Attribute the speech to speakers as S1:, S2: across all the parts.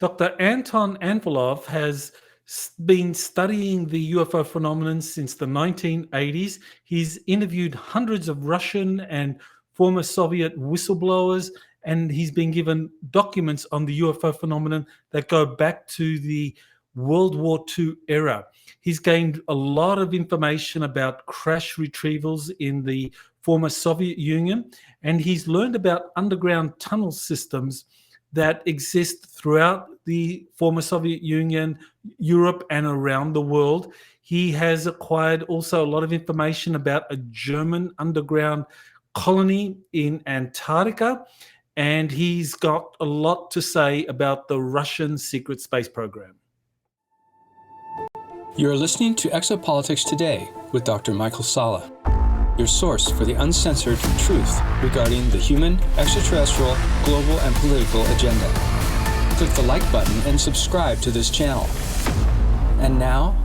S1: Dr. Anton Anfalov has been studying the UFO phenomenon since the 1980s. He's interviewed hundreds of Russian and former Soviet whistleblowers, and he's been given documents on the UFO phenomenon that go back to the World War II era. He's gained a lot of information about crash retrievals in the former Soviet Union, and he's learned about underground tunnel systems that exist throughout the former Soviet Union, Europe, and around the world. He has acquired also a lot of information about a German underground colony in Antarctica, and he's got a lot to say about the Russian secret space program.
S2: You're listening to Exopolitics Today with Dr. Michael Salla, your source for the uncensored truth regarding the human, extraterrestrial, global, and political agenda. Click the like button and subscribe to this channel. And now,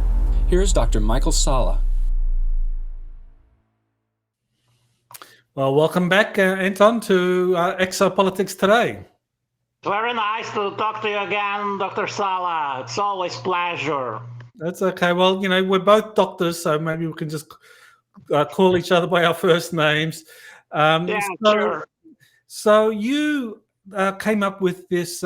S2: here's Dr. Michael Salla.
S1: Well, welcome back, Anton, to Exopolitics Today.
S3: Very nice to talk to you again, Dr. Salla. It's always a pleasure.
S1: That's okay. Well, you know, we're both doctors, so maybe we can just call each other by our first names.
S3: Sure.
S1: So you came up with this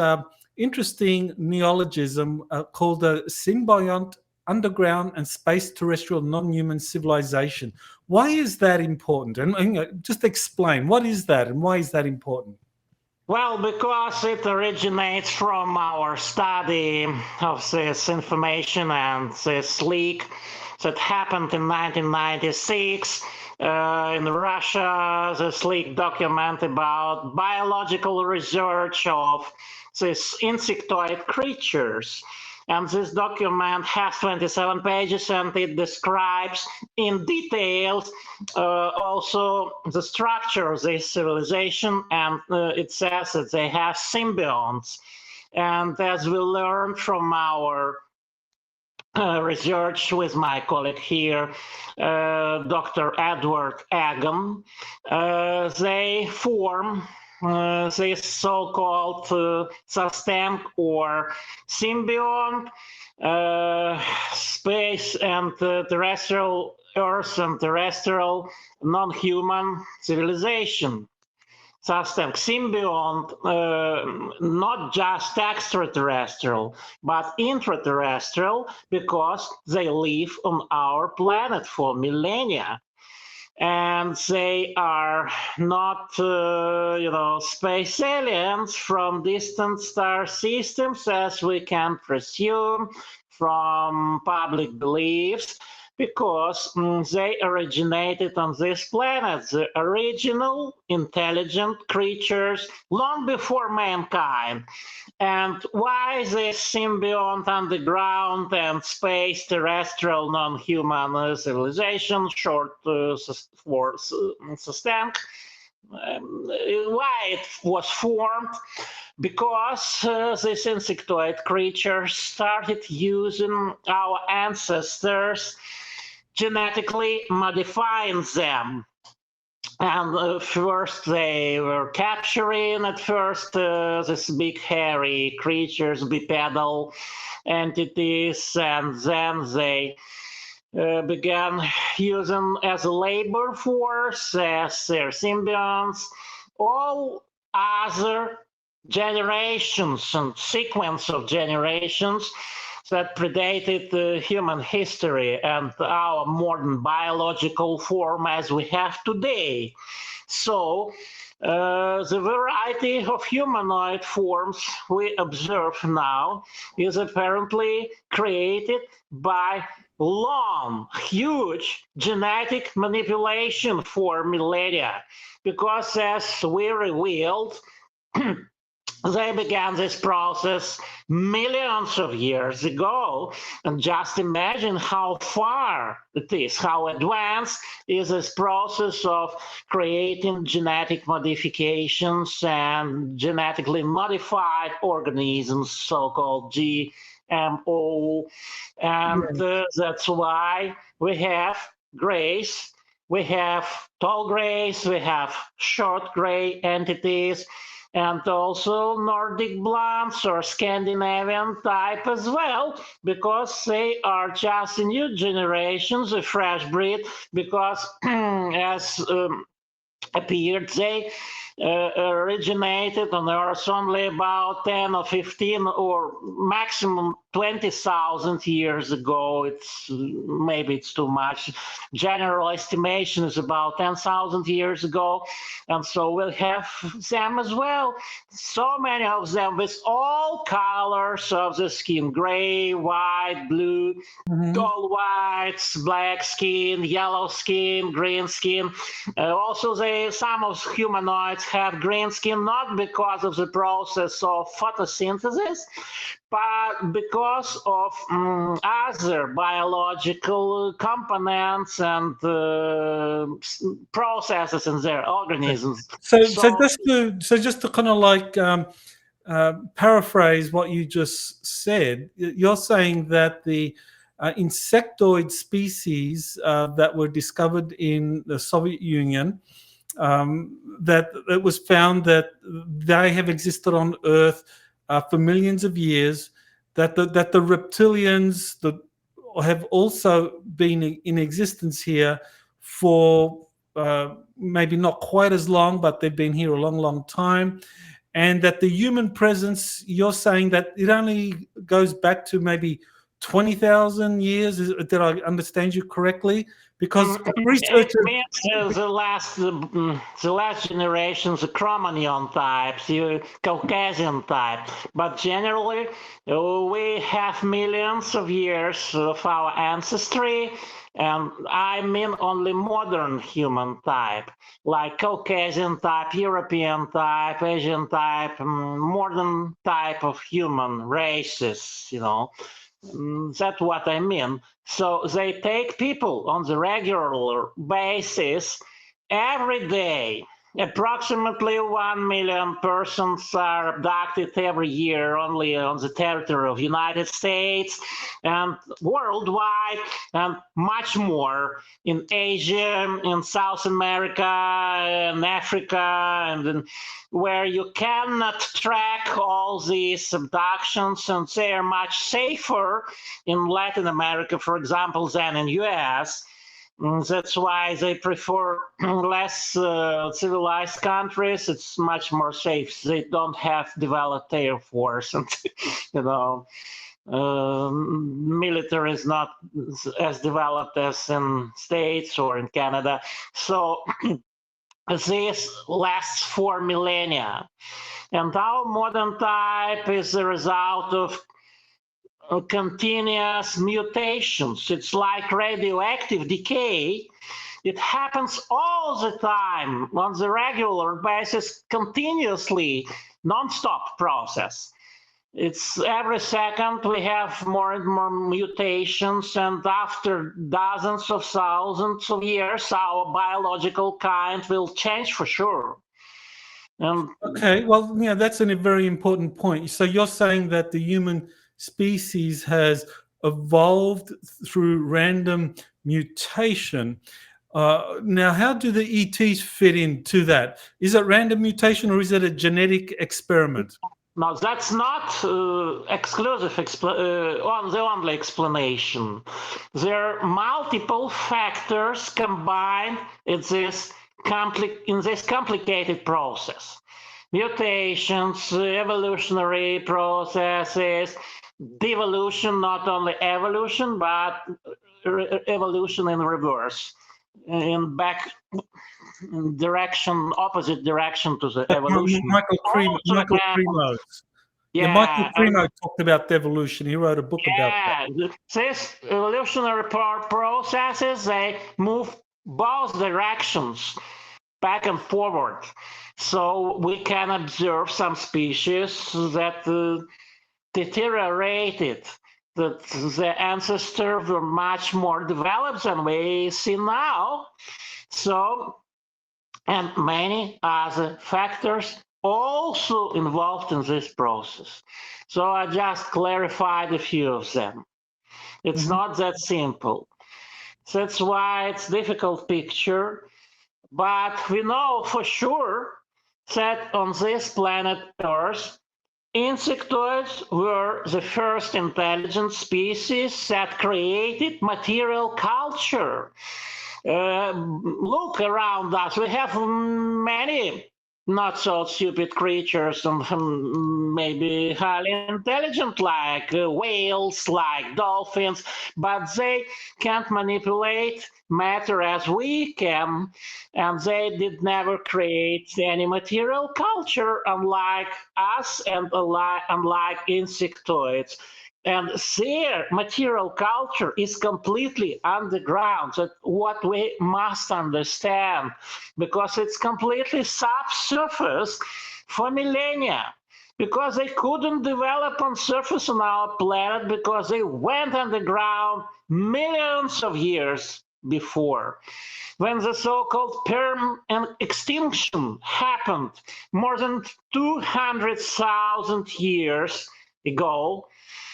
S1: interesting neologism called the Symbiont, underground and space terrestrial non-human civilization. Why is that important? And just explain, what is that and why is that important?
S3: Well, because it originates from our study of this information and this leak that happened in 1996 in Russia. This leak document about biological research of these insectoid creatures. And this document has 27 pages, and it describes in details also the structure of this civilization, and it says that they have symbionts. And as we learned from our research with my colleague here, Dr. Edward Egan, they form this so-called SUSTENC or Symbiont, space and terrestrial Earth and terrestrial non-human civilization. SUSTENC, Symbiont, not just extraterrestrial, but intraterrestrial, because they live on our planet for millennia. And they are not, space aliens from distant star systems, as we can presume from public beliefs, because they originated on this planet, the original intelligent creatures long before mankind. And why this symbiont underground and space terrestrial non-human civilization, short for SUSTENC, why it was formed? Because these insectoid creatures started using our ancestors, genetically modifying them. And first they were capturing these big hairy creatures, bipedal entities, and then they began using as a labor force, as their symbionts, all other generations and sequence of generations that predated human history and our modern biological form as we have today. So the variety of humanoid forms we observe now is apparently created by long, huge genetic manipulation for millennia, because as we revealed, they began this process millions of years ago. And just imagine how far it is, how advanced is this process of creating genetic modifications and genetically modified organisms, so-called GMO. And that's why we have grays, we have tall grays, we have short gray entities, and also Nordic blondes or Scandinavian type as well, because they are just new generations, a fresh breed, because as appeared, they originated on Earth only about 10 or 15 or maximum 20,000 years ago. Maybe it's too much. General estimation is about 10,000 years ago, and so we'll have them as well. So many of them with all colors of the skin: gray, white, blue, all whites, black skin, yellow skin, green skin. Also, some of humanoids have green skin, not because of the process of photosynthesis, but because of other biological components and processes in their organisms.
S1: So just to kind of like paraphrase what you just said, you're saying that the insectoid species that were discovered in the Soviet Union, that it was found that they have existed on Earth for millions of years, that the reptilians have also been in existence here for maybe not quite as long, but they've been here a long, long time. And that the human presence, you're saying that it only goes back to maybe 20,000 years. Did I understand you correctly? Because researchers,
S3: the last generations, the Cro-Magnon types, the Caucasian type, but generally we have millions of years of our ancestry, and I mean only modern human type, like Caucasian type, European type, Asian type, modern type of human races, you know. That's what I mean. So they take people on the regular basis every day. Approximately 1 million persons are abducted every year only on the territory of the United States and worldwide, and much more in Asia, in South America, in Africa, and where you cannot track all these abductions, and they are much safer in Latin America, for example, than in US. That's why they prefer less civilized countries. It's much more safe. They don't have developed air force, and you know, military is not as developed as in States or in Canada. So this lasts for millennia, and our modern type is the result of continuous mutations. It's like radioactive decay. It happens all the time on the regular basis, continuously, non-stop process. It's every second we have more and more mutations, and after dozens of thousands of years, our biological kind will change for sure.
S1: Okay, well, yeah, that's a very important point. So you're saying that the human species has evolved through random mutation. Now, how do the ETs fit into that? Is it random mutation or is it a genetic experiment?
S3: No, that's not exclusive, the only explanation. There are multiple factors combined in this complicated process. Mutations, evolutionary processes, devolution, not only evolution, but evolution in reverse, in back direction, opposite direction to the evolution.
S1: Michael Cremo. Michael Cremo talked about devolution. He wrote a book about that.
S3: These evolutionary processes, they move both directions, back and forward. So we can observe some species that deteriorated, that the ancestors were much more developed than we see now. So, and many other factors also involved in this process. So I just clarified a few of them. It's not that simple. That's why it's a difficult picture, but we know for sure that on this planet Earth, insectoids were the first intelligent species that created material culture. Look around us. We have many not so stupid creatures and maybe highly intelligent like whales, like dolphins, but they can't manipulate matter as we can, and they did never create any material culture unlike us and unlike insectoids. And their material culture is completely underground. That's what we must understand, because it's completely subsurface for millennia. Because they couldn't develop on surface on our planet because they went underground millions of years before. When the so-called Perm extinction happened more than 200,000 years ago,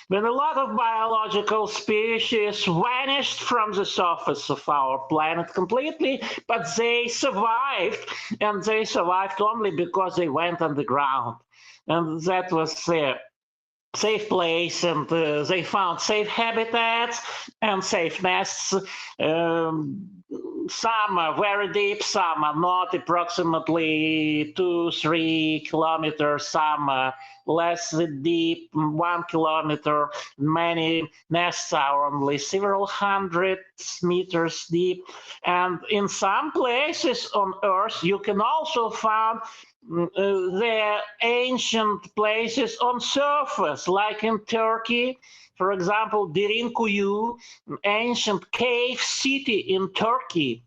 S3: when a lot of biological species vanished from the surface of our planet completely, but they survived, and they survived only because they went underground. And that was their safe place, and they found safe habitats and safe nests. Some are very deep, some are not, approximately 2-3 kilometers, some are less deep, 1 kilometer. Many nests are only several hundred meters deep. And in some places on Earth, you can also find the ancient places on surface, like in Turkey. For example, Derinkuyu, an ancient cave city in Turkey.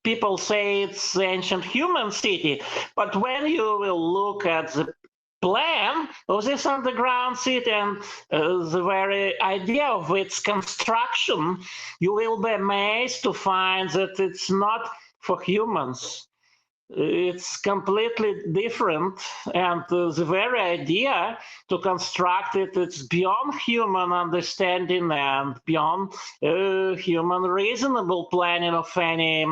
S3: People say it's the ancient human city, but when you will look at the plan of this underground city and the very idea of its construction, you will be amazed to find that it's not for humans. It's completely different, and the very idea to construct it, it's beyond human understanding and beyond human reasonable planning of any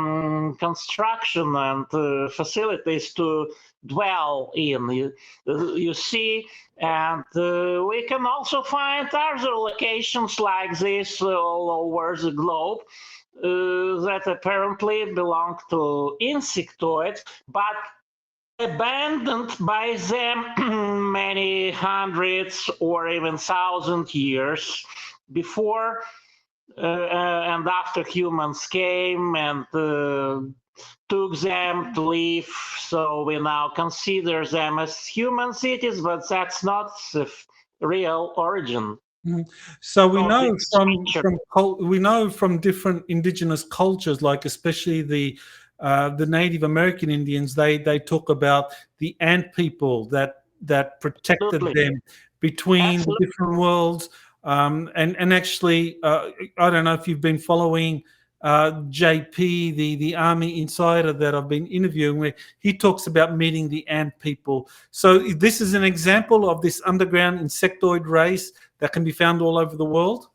S3: construction and facilities to dwell in. You see, and we can also find other locations like this all over the globe. That apparently belong to insectoids, but abandoned by them many hundreds or even 1,000 years before and after humans came and took them to live. So we now consider them as human cities, but that's not the real origin.
S1: So we know from different indigenous cultures, like especially the Native American Indians, they talk about the ant people that protected them between the different worlds. And actually, I don't know if you've been following JP, the Army insider that I've been interviewing, where he talks about meeting the ant people. So this is an example of this underground insectoid race that can be found all over the world?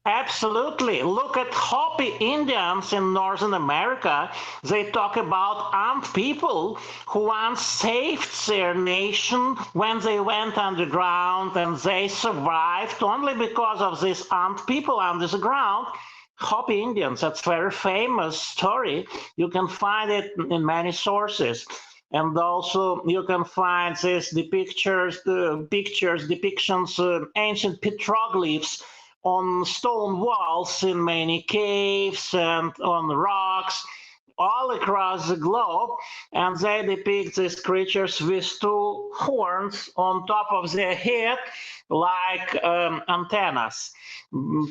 S3: Absolutely. Look at Hopi Indians in Northern America. They talk about ant people who once saved their nation when they went underground, and they survived only because of these ant people under the ground. Hopi Indians, that's a very famous story. You can find it in many sources. And also you can find these depictions, ancient petroglyphs on stone walls in many caves and on rocks all across the globe. And they depict these creatures with 2 horns on top of their head, like antennas.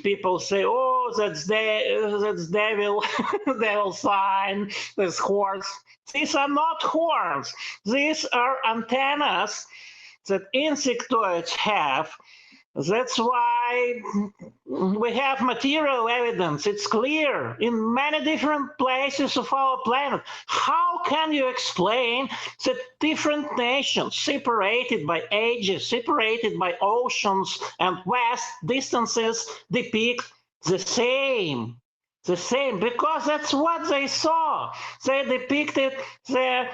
S3: People say, oh, that's devil, devil sign, this horns. These are not horns. These are antennas that insectoids have. That's why we have material evidence. It's clear in many different places of our planet. How can you explain that different nations, separated by ages, separated by oceans and vast distances, depict the same? Because that's what they saw. They depicted the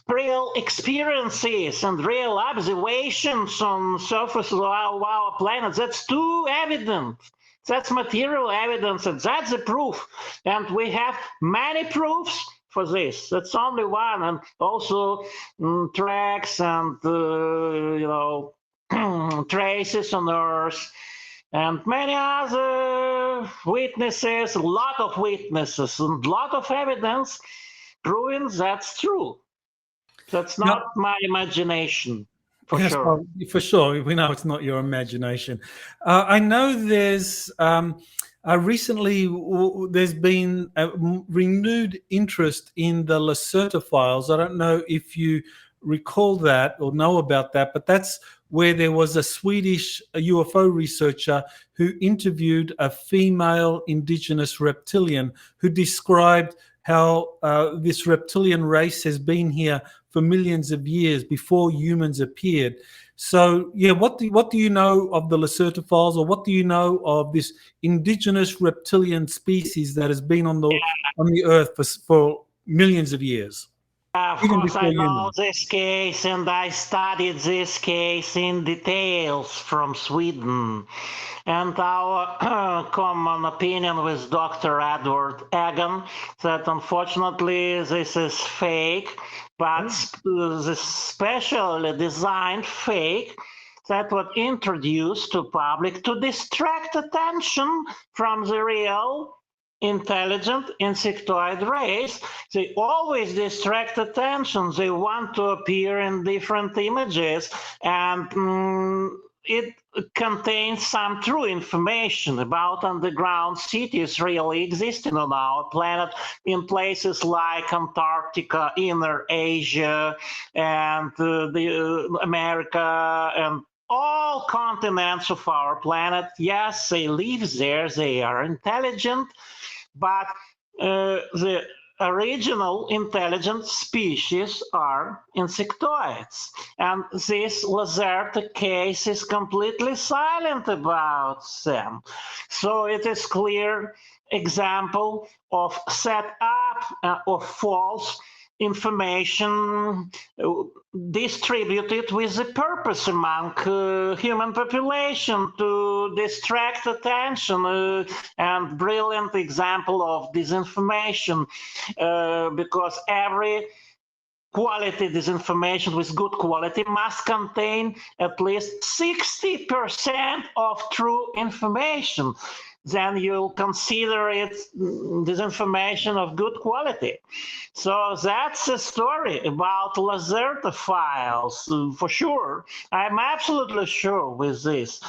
S3: real experiences and real observations on surface of our planet. That's too evident. That's material evidence, and that's the proof. And we have many proofs for this. That's only one, and also tracks and traces on Earth, and many other witnesses, a lot of witnesses, and a lot of evidence proving that's true. That's not my imagination, for
S1: yes,
S3: sure.
S1: well, for sure. We know it's not your imagination. I know there's recently there's been a renewed interest in the Lacerta files. I don't know if you recall that or know about that, but that's where there was a Swedish UFO researcher who interviewed a female indigenous reptilian who described how this reptilian race has been here for millions of years before humans appeared. So, yeah, what do you know of the Lacerta files, or what do you know of this indigenous reptilian species that has been on the Earth for millions of years?
S3: Of course, I know this case, and I studied this case in details from Sweden. And our common opinion with Dr. Edward Egan that unfortunately this is fake, but this specially designed fake that was introduced to public to distract attention from the real intelligent insectoid race. They always distract attention. They want to appear in different images, and it contains some true information about underground cities really existing on our planet in places like Antarctica, Inner Asia, and America, and all continents of our planet. Yes, they live there, they are intelligent, but the original intelligent species are insectoids. And this Lacerta case is completely silent about them. So it is clear example of set up of false information distributed with a purpose among human population to distract attention, and brilliant example of disinformation, because every quality disinformation with good quality must contain at least 60% of true information. Then you'll consider it disinformation of good quality. So that's a story about Lacerta files, for sure. I'm absolutely sure with this.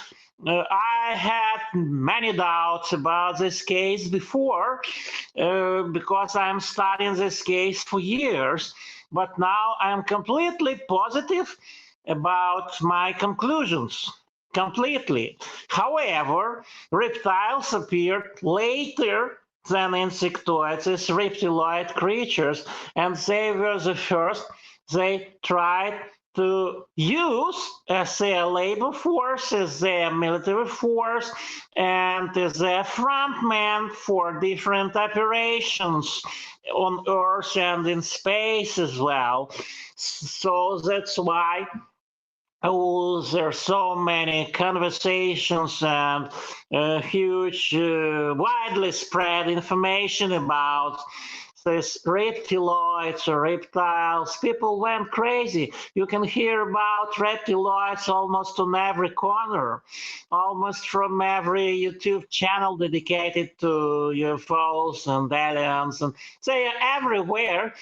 S3: I had many doubts about this case before, because I'm studying this case for years, but now I'm completely positive about my conclusions. Completely. However, reptiles appeared later than insectoids as reptiloid creatures, and they were the first. They tried to use as their labor force, as their military force, and as their frontman for different operations on Earth and in space as well. So that's why there's so many conversations and huge, widely spread information about this reptiloids or reptiles. People went crazy. You can hear about reptiloids almost on every corner, almost from every YouTube channel dedicated to UFOs and aliens, and they are everywhere.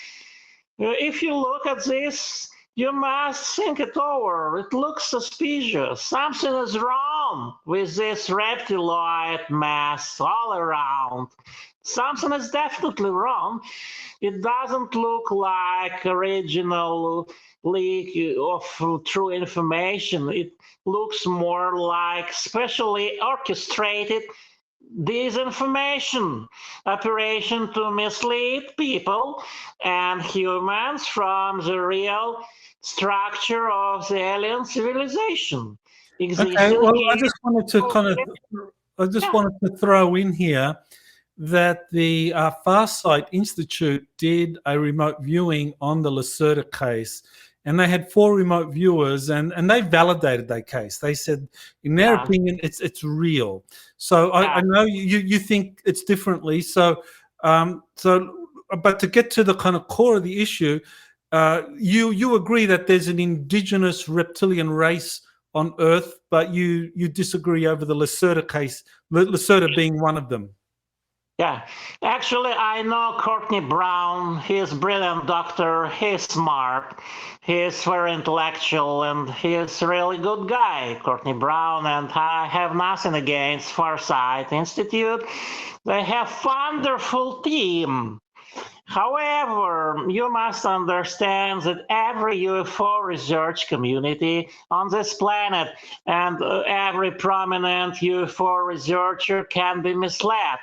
S3: If you look at this, you must think it over. It looks suspicious. Something is wrong with this reptiloid mass all around. Something is definitely wrong. It doesn't look like original leak of true information. It looks more like specially orchestrated disinformation operation to mislead people and humans from the real structure of the alien civilization.
S1: Okay, well, I just wanted to throw in here that the Farsight Institute did a remote viewing on the Lacerda case, and they had 4 remote viewers, and they validated their case. They said, in their opinion, it's real. So I know you think it's differently. So but to get to the kind of core of the issue, you agree that there's an indigenous reptilian race on Earth, but you disagree over the Lacerda case, Lacerda being one of them.
S3: Yeah, actually, I know Courtney Brown. He's a brilliant doctor. He's smart. He's very intellectual, and he's a really good guy, Courtney Brown. And I have nothing against Farsight Institute. They have wonderful team. However, you must understand that every UFO research community on this planet and every prominent UFO researcher can be misled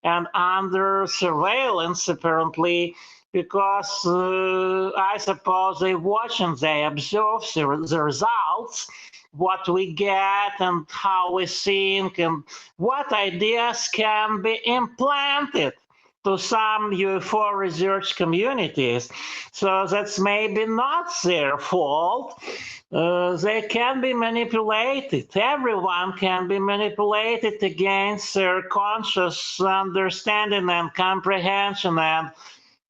S3: and under surveillance, apparently, because I suppose they watch and they observe the results, what we get and how we think and what ideas can be implanted to some UFO research communities. So that's maybe not their fault. They can be manipulated. Everyone can be manipulated against their conscious understanding and comprehension, and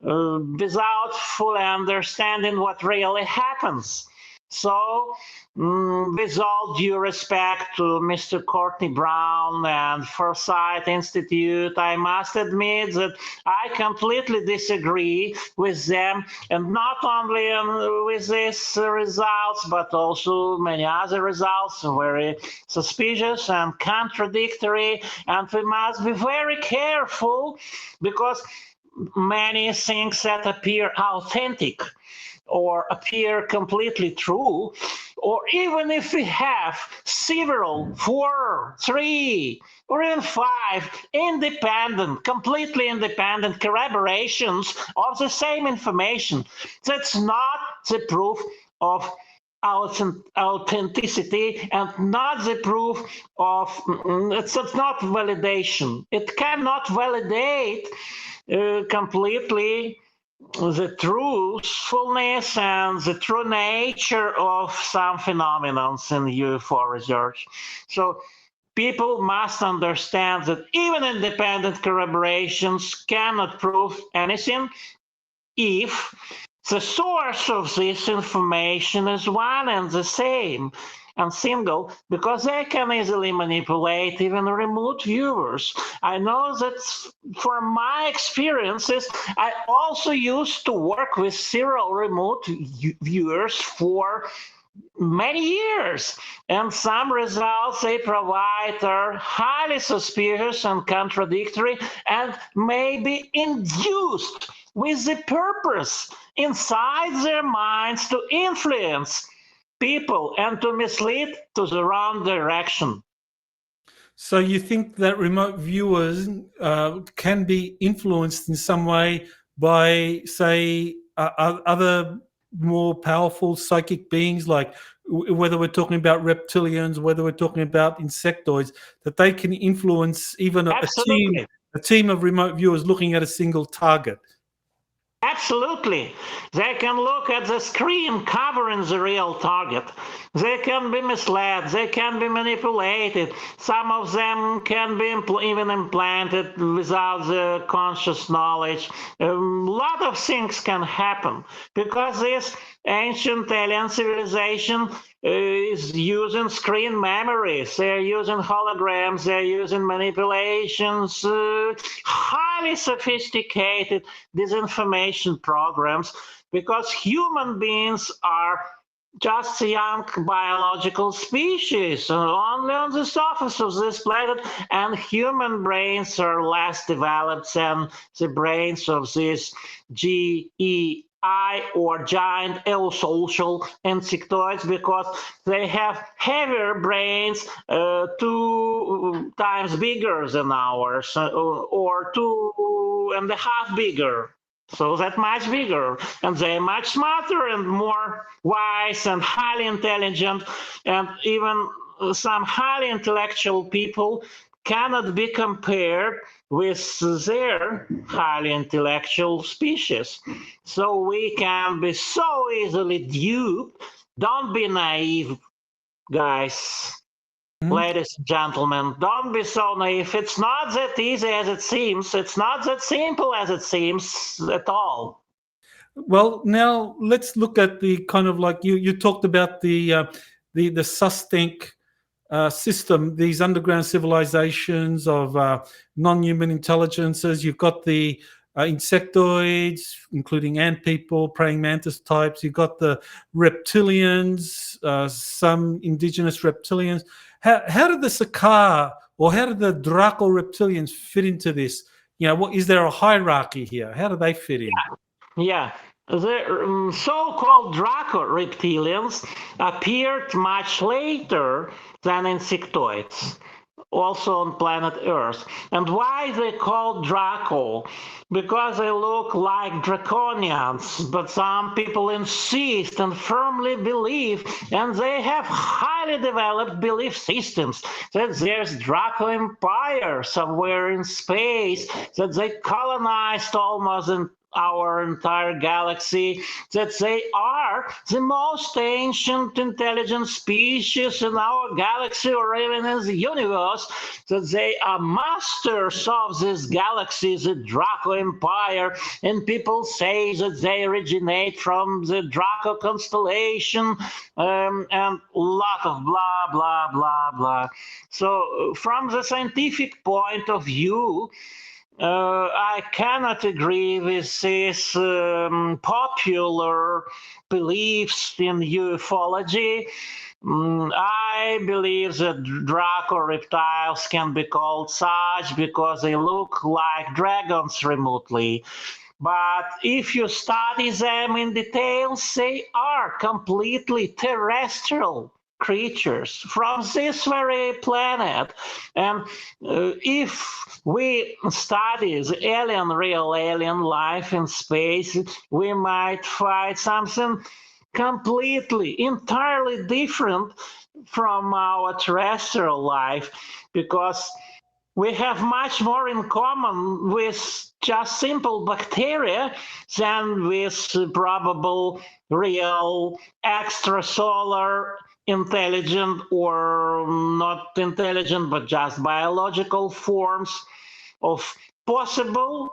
S3: without fully understanding what really happens. So, with all due respect to Mr. Courtney Brown and Farsight Institute, I must admit that I completely disagree with them, and not only with these results, but also many other results, very suspicious and contradictory, and we must be very careful because many things that appear authentic or appear completely true, or even if we have several, 4, 3, or even 5 completely independent corroborations of the same information, that's not the proof of authenticity and not the proof of, it's not validation. It cannot validate completely the truthfulness and the true nature of some phenomena in UFO research. So people must understand that even independent corroborations cannot prove anything if the source of this information is one and the same and single, because they can easily manipulate even remote viewers. I know that from my experiences, I also used to work with several remote viewers for many years, and some results they provide are highly suspicious and contradictory and may be induced with the purpose inside their minds to influence people and to mislead to the wrong direction.
S1: So you think that remote viewers can be influenced in some way by, say, other more powerful psychic beings, like whether we're talking about reptilians, whether we're talking about insectoids, that they can influence even a team of remote viewers looking at a single target?
S3: Absolutely. They can look at the screen covering the real target. They can be misled. They can be manipulated. Some of them can be even implanted without the conscious knowledge. A lot of things can happen because this ancient alien civilization is using screen memories. They're using holograms. They're using manipulations, highly sophisticated disinformation programs, because human beings are just a young biological species, only on the surface of this planet, and human brains are less developed than the brains of these GEI or giant eusocial insectoids, because they have heavier brains 2 times bigger than ours, or 2.5 bigger. So that much bigger, and they're much smarter and more wise and highly intelligent, and even some highly intellectual people cannot be compared with their highly intellectual species. So we can be so easily duped. Don't be naive, guys. Ladies and gentlemen, don't be so naive. It's not that easy as it seems. It's not that simple as it seems at all.
S1: Well, now let's look at the kind of like you talked about the SUSTENC system, these underground civilizations of non-human intelligences. You've got the insectoids, including ant people, praying mantis types. You've got the reptilians, some indigenous reptilians. How did the Sakar or how did the Draco reptilians fit into this? Is there a hierarchy here? How do they fit in?
S3: Yeah. The so-called Draco reptilians appeared much later than insectoids, also on planet Earth. And why they called Draco? Because they look like draconians, but some people insist and firmly believe, and they have highly developed belief systems, that there's Draco Empire somewhere in space, that they colonized almost our entire galaxy, that they are the most ancient intelligent species in our galaxy or even in the universe, that they are masters of this galaxy, the Draco Empire, and people say that they originate from the Draco constellation, and a lot of blah, blah, blah, blah. So from the scientific point of view, I cannot agree with these popular beliefs in ufology. I believe that Draco reptiles can be called such because they look like dragons remotely. But if you study them in details, they are completely terrestrial creatures from this very planet. And if we study the real alien life in space, we might find something completely, entirely different from our terrestrial life, because we have much more in common with just simple bacteria than with probable real extrasolar intelligent or not intelligent, but just biological forms of possible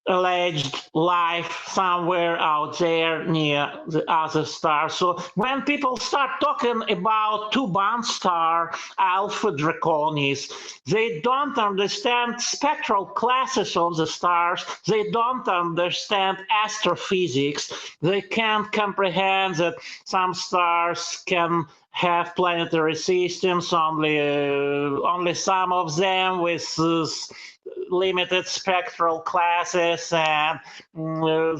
S3: alleged life somewhere out there near the other stars. So when people start talking about two-band star Alpha Draconis, they don't understand spectral classes of the stars. They don't understand astrophysics. They can't comprehend that some stars can have planetary systems, only some of them with limited spectral classes, and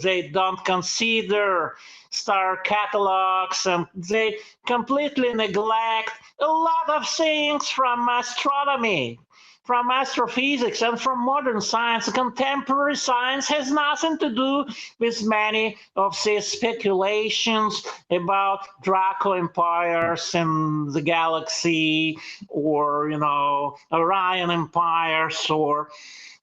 S3: they don't consider star catalogs, and they completely neglect a lot of things from astronomy, from astrophysics, and from modern science. Contemporary science has nothing to do with many of these speculations about Draco empires in the galaxy, or Orion empires, or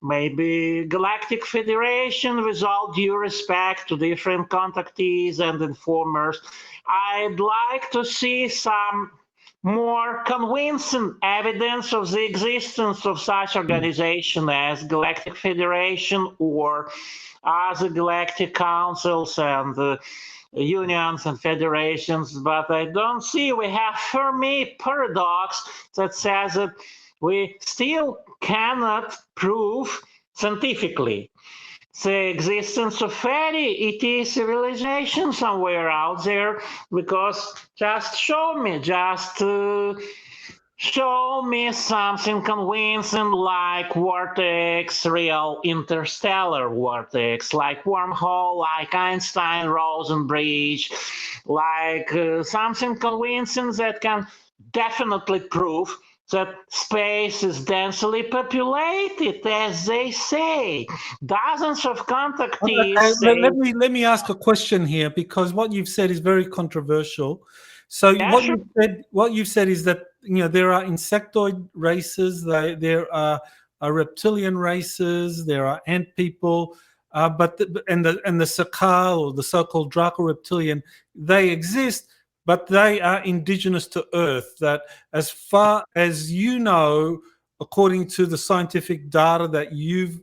S3: maybe Galactic Federation, with all due respect to different contactees and informers. I'd like to see some more convincing evidence of the existence of such organization as Galactic Federation or other galactic councils and unions and federations, but I don't see. We have Fermi paradox that says that we still cannot prove scientifically the existence of any ET civilization somewhere out there, because just show me something convincing, like vortex, real interstellar vortex, like wormhole, like Einstein-Rosen bridge, like something convincing that can definitely prove that space is densely populated, as they say. Dozens of contactees.
S1: Okay, let me ask a question here, because what you've said is very controversial. So
S3: Yeah,
S1: what you've said is that there are insectoid races, there are reptilian races, there are ant people, but the Sakal, or the so-called Draco reptilian, they exist, but they are indigenous to Earth. That, as far as you know, according to the scientific data that you've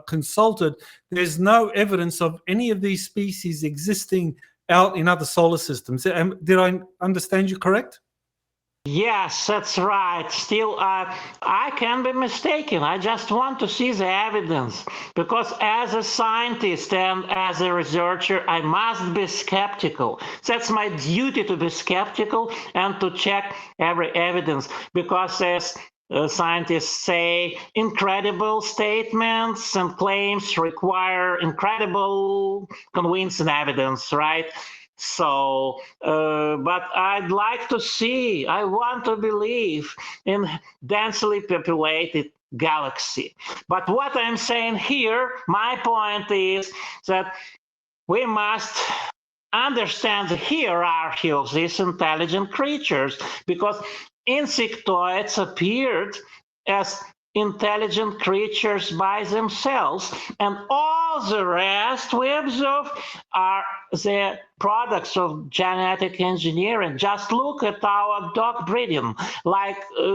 S1: consulted, there's no evidence of any of these species existing out in other solar systems. Did I understand you correct?
S3: Yes, that's right. Still, I can be mistaken. I just want to see the evidence, because as a scientist and as a researcher, I must be skeptical. That's my duty, to be skeptical and to check every evidence, because as scientists say, incredible statements and claims require incredible convincing evidence, right? So, but I'd like to see, I want to believe in densely populated galaxy. But what I'm saying here, my point is that we must understand the hierarchy of these intelligent creatures, because insectoids appeared as intelligent creatures by themselves, and all the rest we observe are the products of genetic engineering. Just look at our dog breeding,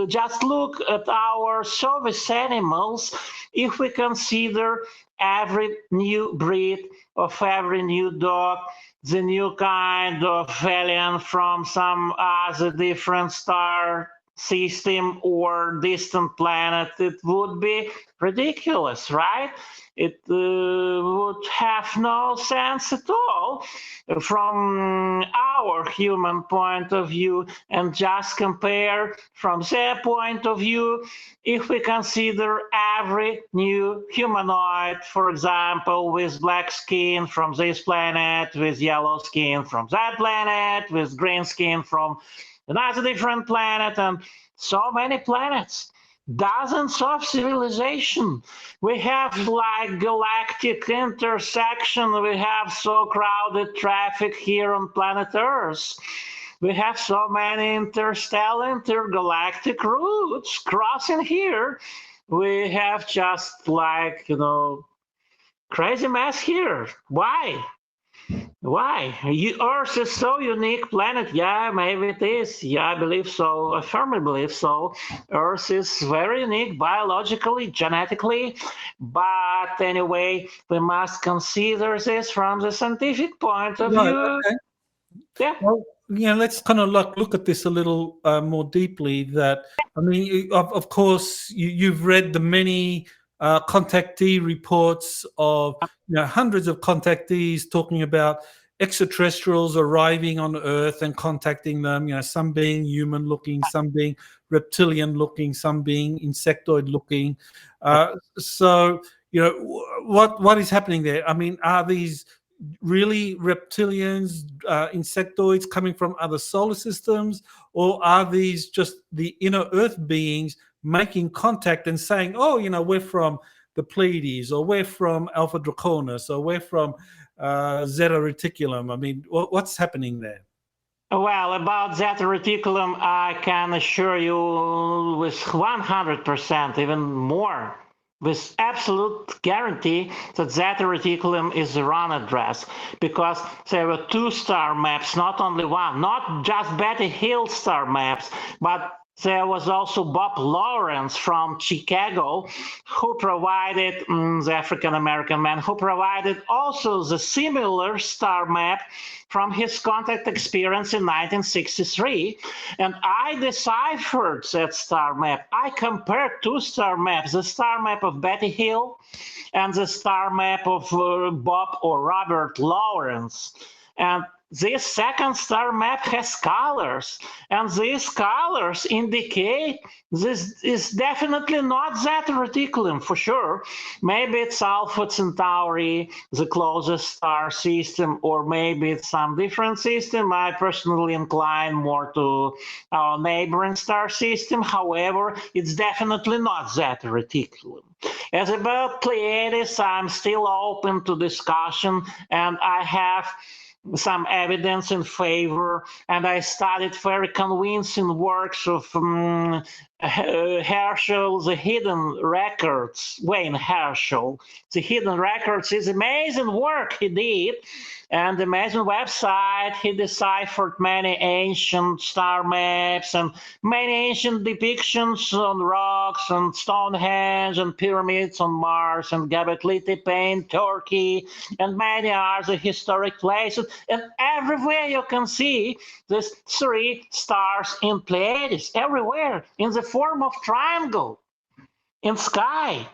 S3: just look at our service animals. If we consider every new breed of every new dog, the new kind of alien from some other different star system or distant planet, it would be ridiculous, right? It would have no sense at all from our human point of view. And just compare from their point of view, if we consider every new humanoid, for example, with black skin from this planet, with yellow skin from that planet, with green skin from another different planet, and so many planets, dozens of civilization. We have like galactic intersection. We have so crowded traffic here on planet Earth. We have so many interstellar, intergalactic routes crossing here. We have just like, crazy mess here. Why? Why? Earth is so unique planet. Yeah, maybe it is. Yeah, I believe so. I firmly believe so. Earth is very unique biologically, genetically. But anyway, we must consider this from the scientific point of
S1: Right,
S3: view.
S1: okay.
S3: Yeah.
S1: Well, let's kind of look at this a little more deeply. That, I mean, of course, you've read the many contactee reports of hundreds of contactees talking about extraterrestrials arriving on Earth and contacting them. Some being human-looking, some being reptilian-looking, some being insectoid-looking. So, what is happening there? I mean, are these really reptilians, insectoids coming from other solar systems, or are these just the inner Earth beings making contact and saying, oh, we're from the Pleiades, or we're from Alpha Draconis, or we're from Zeta Reticulum? I mean, what's happening there?
S3: Well, about Zeta Reticulum, I can assure you with 100%, even more, with absolute guarantee, that Zeta Reticulum is the wrong address, because there were 2 star maps, not only one, not just Betty Hill star maps, but there was also Bob Lawrence from Chicago, who provided, the African-American man, who provided also the similar star map from his contact experience in 1963. And I deciphered that star map. I compared 2 star maps, the star map of Betty Hill and the star map of Bob or Robert Lawrence. And this second star map has colors, and these colors indicate this is definitely not Zeta Reticulum for sure. Maybe it's Alpha Centauri, the closest star system, or maybe it's some different system. I personally incline more to our neighboring star system. However, it's definitely not Zeta Reticulum. As about Pleiades, I'm still open to discussion, and I have some evidence in favor, and I studied very convincing works of Herschel, The Hidden Records, Wayne Herschel. The Hidden Records is amazing work he did, and amazing website. He deciphered many ancient star maps and many ancient depictions on rocks and Stonehenge and pyramids on Mars and Göbekli Tepe in Turkey and many other historic places. And everywhere you can see these 3 stars in Pleiades, everywhere, in the form of triangle in sky.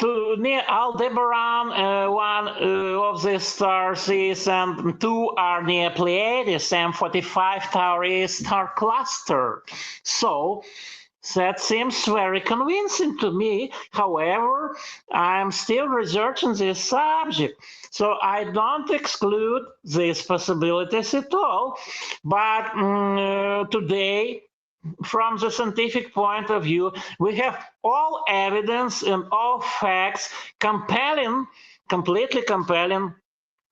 S3: Near Aldebaran, one of the stars is, and 2 are near Pleiades, M45 Tauri star cluster. So that seems very convincing to me. However, I'm still researching this subject, so I don't exclude these possibilities at all. But today, from the scientific point of view, we have all evidence and all facts compelling, completely compelling,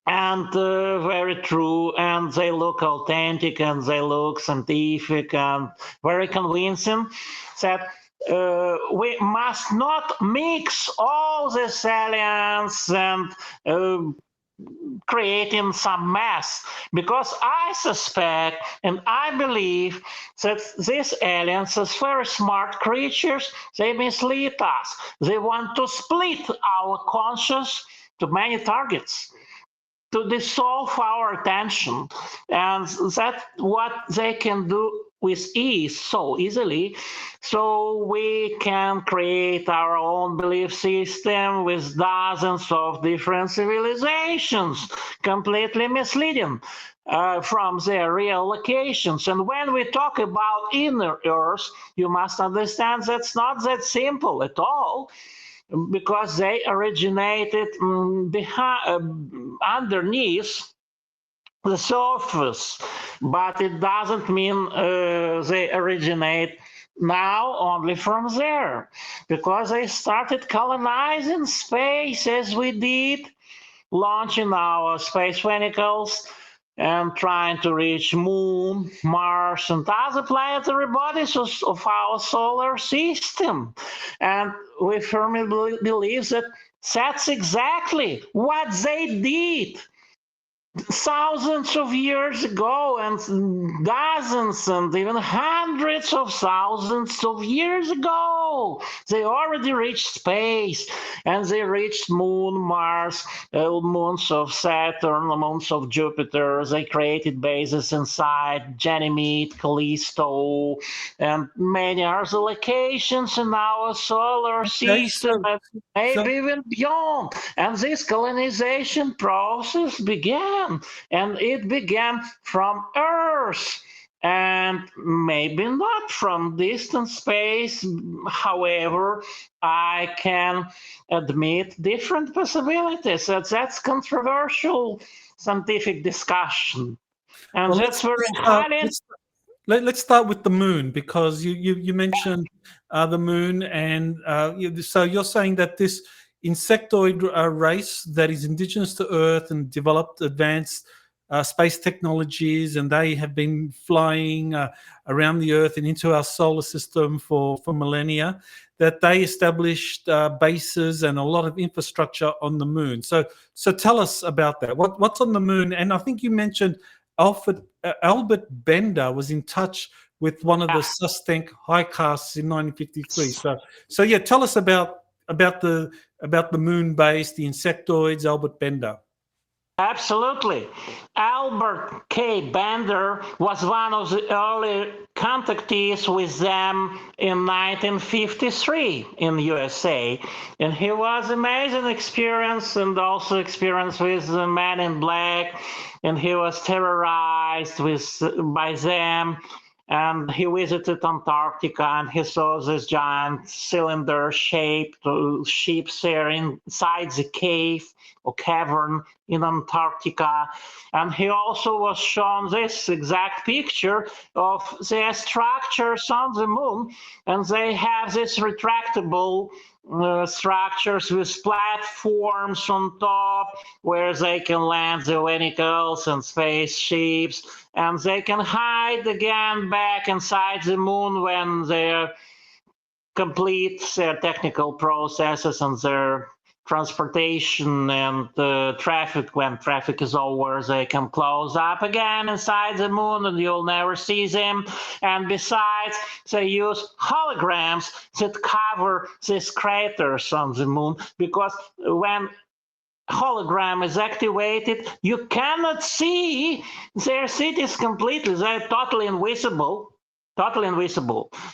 S3: and very true, and they look authentic, and they look scientific, and very convincing, that we must not mix all these aliens and creating some mess, because I suspect and I believe that these aliens, as very smart creatures, they mislead us. They want to split our conscious to many targets, to dissolve our attention, and that's what they can do with ease, so easily. So we can create our own belief system with dozens of different civilizations, completely misleading from their real locations. And when we talk about inner Earth, you must understand that's not that simple at all, because they originated underneath the surface, but it doesn't mean they originate now only from there, because they started colonizing space as we did, launching our space vehicles and trying to reach Moon, Mars, and other planetary bodies of our solar system. And we firmly believe that that's exactly what they did thousands of years ago, and dozens and even hundreds of thousands of years ago. They already reached space, and they reached Moon, Mars, moons of Saturn, moons of Jupiter. They created bases inside Ganymede, Callisto, and many other locations in our solar system, and maybe even beyond. And this colonization process began. And it began from Earth, and maybe not from distant space. However, I can admit different possibilities. That's controversial scientific discussion, and well, that's very highly.
S1: Let's start with the moon, because you mentioned the moon, and so you're saying that this insectoid race that is indigenous to Earth and developed advanced space technologies, and they have been flying around the Earth and into our solar system for millennia, that they established bases and a lot of infrastructure on the moon. So tell us about that. What's on the moon? And I think you mentioned Albert Bender was in touch with one of the SUSTENC high castes in 1953. So yeah, tell us about the moon base, the insectoids, Albert Bender.
S3: Absolutely. Albert K. Bender was one of the early contactees with them in 1953 in USA. And he was amazing experience, and also experience with the Man in Black. And he was terrorized by them. And he visited Antarctica, and he saw this giant cylinder-shaped ships there inside the cave or cavern in Antarctica. And he also was shown this exact picture of their structures on the moon, and they have this retractable structures with platforms on top where they can land the vehicles and spaceships, and they can hide again back inside the moon when they complete their technical processes and their transportation and traffic. When traffic is over, they can close up again inside the moon and you'll never see them. And besides, they use holograms that cover these craters on the moon, because when hologram is activated, you cannot see their cities completely. They're totally invisible.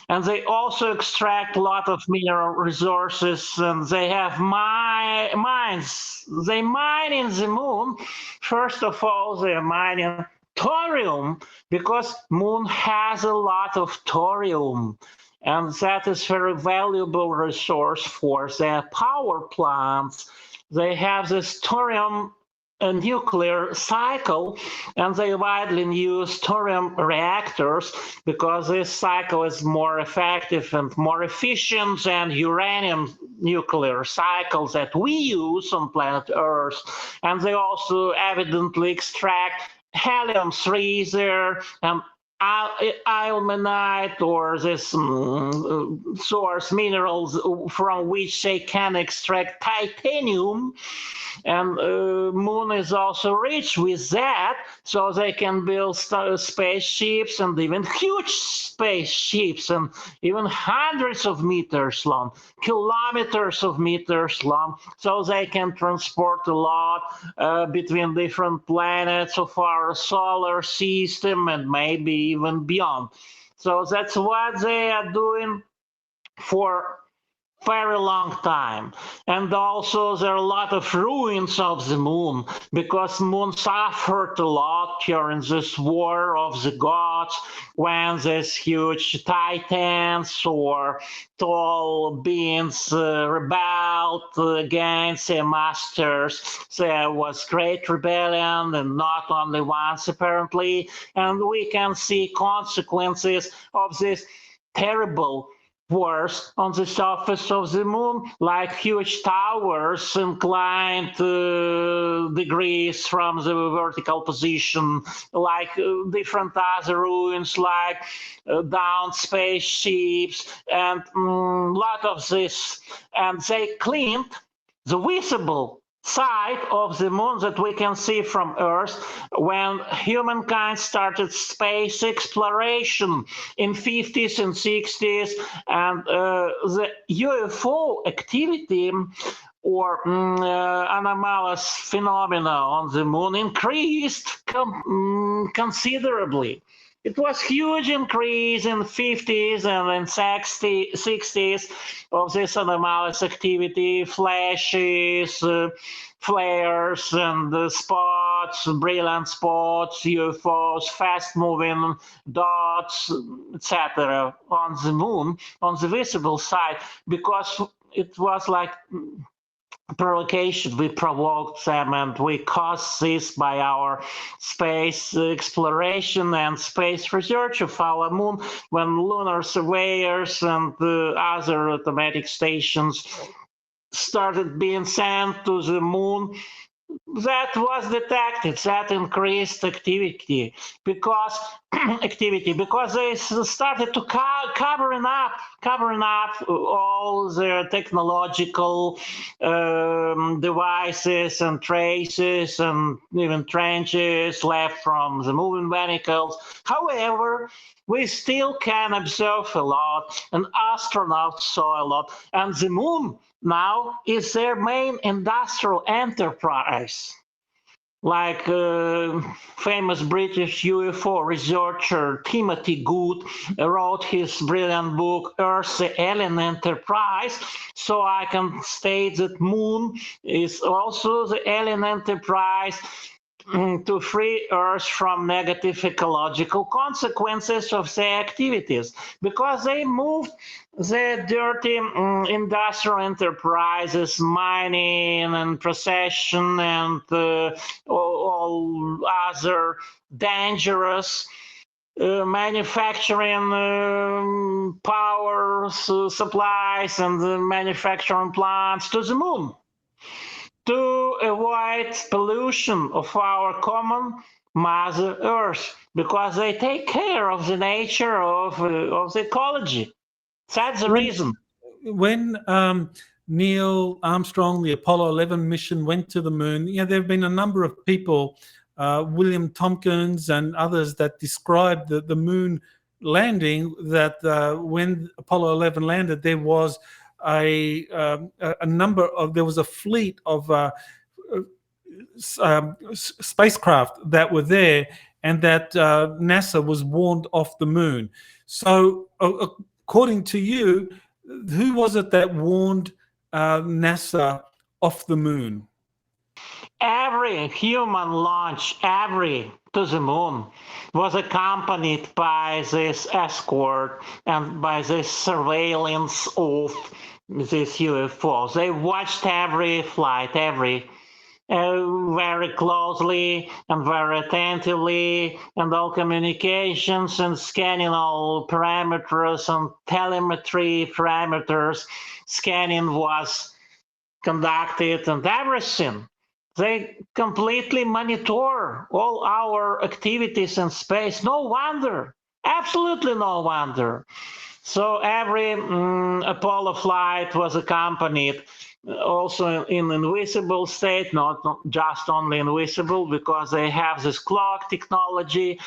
S3: And they also extract a lot of mineral resources, and they have mines. They mine in the moon. First of all, they're mining thorium, because moon has a lot of thorium, and that is very valuable resource for their power plants. They have this thorium a nuclear cycle, and they widely use thorium reactors because this cycle is more effective and more efficient than uranium nuclear cycles that we use on planet Earth. And they also evidently extract helium-3 there, and ilmenite, or this source minerals from which they can extract titanium. And moon is also rich with that, so they can build spaceships, and even huge spaceships, and even hundreds of meters long, kilometers of meters long, so they can transport a lot between different planets of our solar system and maybe even beyond. So that's what they are doing for very long time. And also there are a lot of ruins of the moon, because moon suffered a lot during this war of the gods, when these huge titans or tall beings rebelled against their masters. There was great rebellion, and not only once apparently, and we can see consequences of this terrible wars on the surface of the moon, like huge towers inclined degrees from the vertical position, like different other ruins, like downed spaceships, and a lot of this. And they cleaned the visible side of the moon that we can see from Earth when humankind started space exploration in 50s and 60s, and the UFO activity or anomalous phenomena on the moon increased considerably. It was huge increase in 50s and in 60s of this anomalous activity, flashes, flares, and spots, brilliant spots, UFOs, fast-moving dots, etc. on the moon, on the visible side, because it was like provocation. We provoked them, and we caused this by our space exploration and space research of our moon, when lunar surveyors and other automatic stations started being sent to the moon. That was detected, that increased activity, because they started to covering up all their technological devices and traces, and even trenches left from the moving vehicles. However, we still can observe a lot, and astronauts saw a lot, and the moon now is their main industrial enterprise. Like famous British UFO researcher Timothy Good wrote his brilliant book Earth, the Alien Enterprise. So I can state that moon is also the alien enterprise, to free Earth from negative ecological consequences of their activities, because they moved the dirty industrial enterprises, mining and procession and all other dangerous manufacturing power supplies and manufacturing plants to the moon, to avoid pollution of our common Mother Earth, because they take care of the nature of the ecology. That's the reason.
S1: When Neil Armstrong, the Apollo 11 mission, went to the moon, there have been a number of people, William Tompkins and others, that described the moon landing, that when Apollo 11 landed, there was a fleet of spacecraft that were there, and that NASA was warned off the moon. So according to you, who was it that warned NASA off the moon?
S3: Every human launch, to the moon, was accompanied by this escort and by this surveillance of these UFOs. They watched every flight, very closely and very attentively, and all communications and scanning all parameters and telemetry parameters. Scanning was conducted and everything. They completely monitor all our activities in space. No wonder, absolutely no wonder. So every Apollo flight was accompanied also in invisible state, not just only invisible, because they have this cloak technology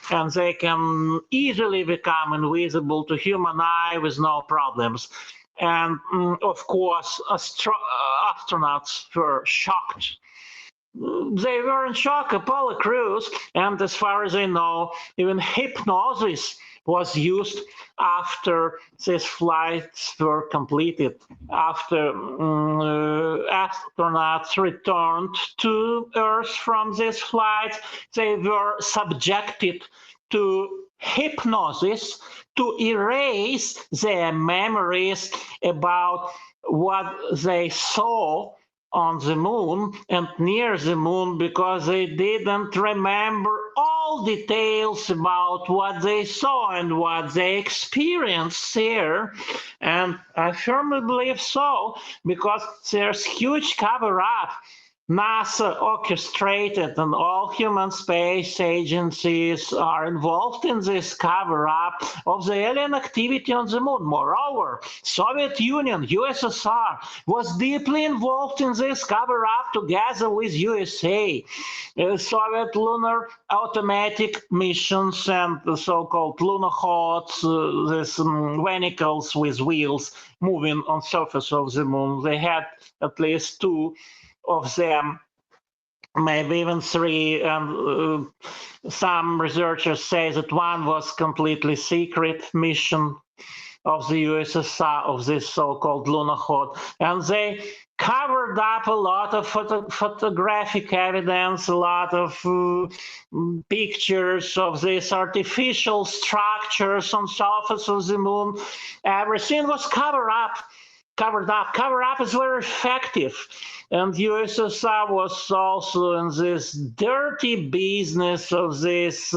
S3: and they can easily become invisible to human eye with no problems. And of course, astronauts were shocked. They were in shock, Apollo crews, and as far as I know, even hypnosis was used after these flights were completed. After astronauts returned to Earth from these flights, they were subjected to hypnosis to erase their memories about what they saw on the moon and near the moon, because they didn't remember all details about what they saw and what they experienced there. And I firmly believe so, because there's huge cover-up. NASA orchestrated, and all human space agencies are involved in this cover-up of the alien activity on the moon. Moreover, Soviet Union, USSR, was deeply involved in this cover-up together with USA. Soviet lunar automatic missions and the so-called lunokhod, these vehicles with wheels moving on surface of the moon. They had at least two of them, maybe even three. Some researchers say that one was completely secret mission of the USSR, of this so-called lunokhod, and they covered up a lot of photographic evidence, a lot of pictures of these artificial structures on surface of the moon. Everything was covered up. Cover up is very effective. And USSR was also in this dirty business of this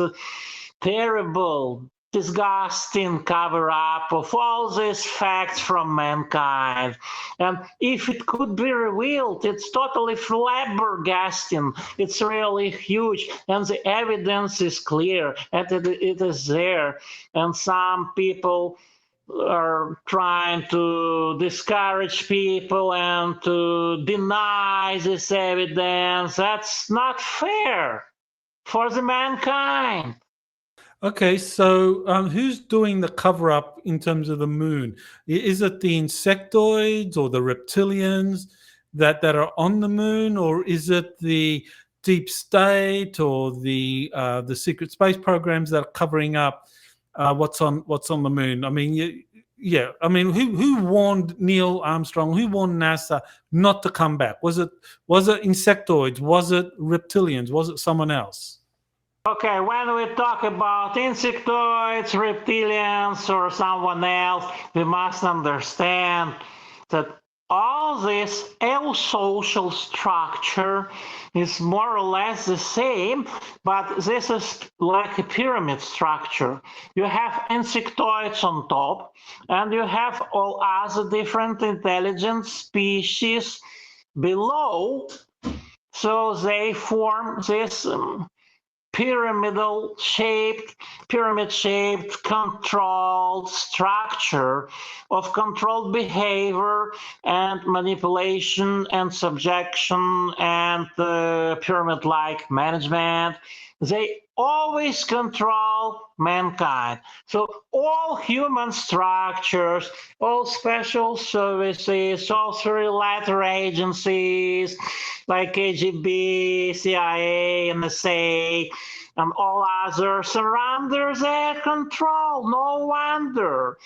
S3: terrible, disgusting cover-up of all these facts from mankind. And if it could be revealed, it's totally flabbergasting. It's really huge, and the evidence is clear, and it is there. And some people are trying to discourage people and to deny this evidence. That's not fair for the mankind.
S1: Okay, so who's doing the cover-up in terms of the moon? Is it the insectoids or the reptilians that are on the moon, or is it the deep state or the secret space programs that are covering up what's on the moon? I mean, yeah, I mean, who warned Neil Armstrong? Who warned NASA not to come back? Was it insectoids? Was it reptilians? Was it someone else?
S3: Okay, when we talk about insectoids, reptilians, or someone else, we must understand that all this eusocial structure is more or less the same, but this is like a pyramid structure. You have insectoids on top, and you have all other different intelligent species below, so they form this pyramid-shaped controlled structure of controlled behavior and manipulation and subjection and pyramid-like management. They always control mankind. So all human structures, all special services, all three-letter agencies like KGB, CIA, NSA, and all others are under their control. No wonder.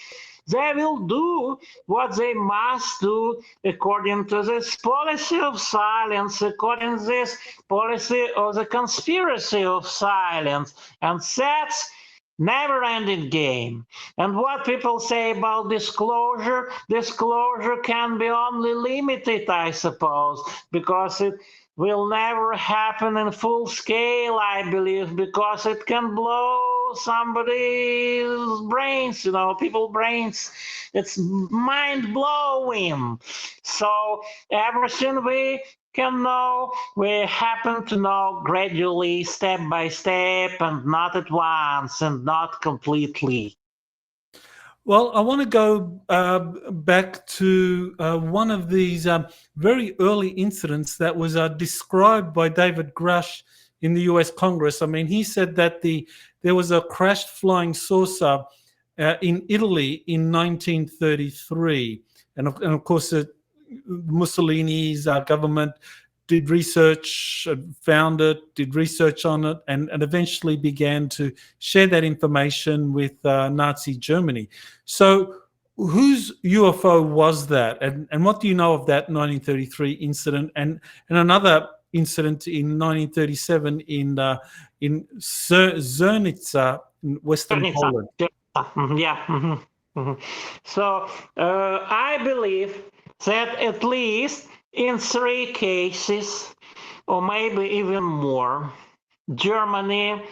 S3: They will do what they must do according to this policy of silence, according to this policy of the conspiracy of silence. And that's never-ending game. And what people say about disclosure can be only limited, I suppose, because it will never happen in full scale, I believe, because it can blow somebody's brains, people's brains. It's mind-blowing. So everything we can know, we happen to know gradually, step by step, and not at once, and not completely.
S1: Well, I want to go back to one of these very early incidents that was described by David Grush in the US Congress. I mean, he said that there was a crashed flying saucer in Italy in 1933. And of course, Mussolini's government did research, found it, did research on it, and eventually began to share that information with Nazi Germany. So whose UFO was that? And what do you know of that 1933 incident and another incident in 1937 in Zernitza, in Western Poland?
S3: Yeah. So I believe that at least in 3 cases, or maybe even more, Germany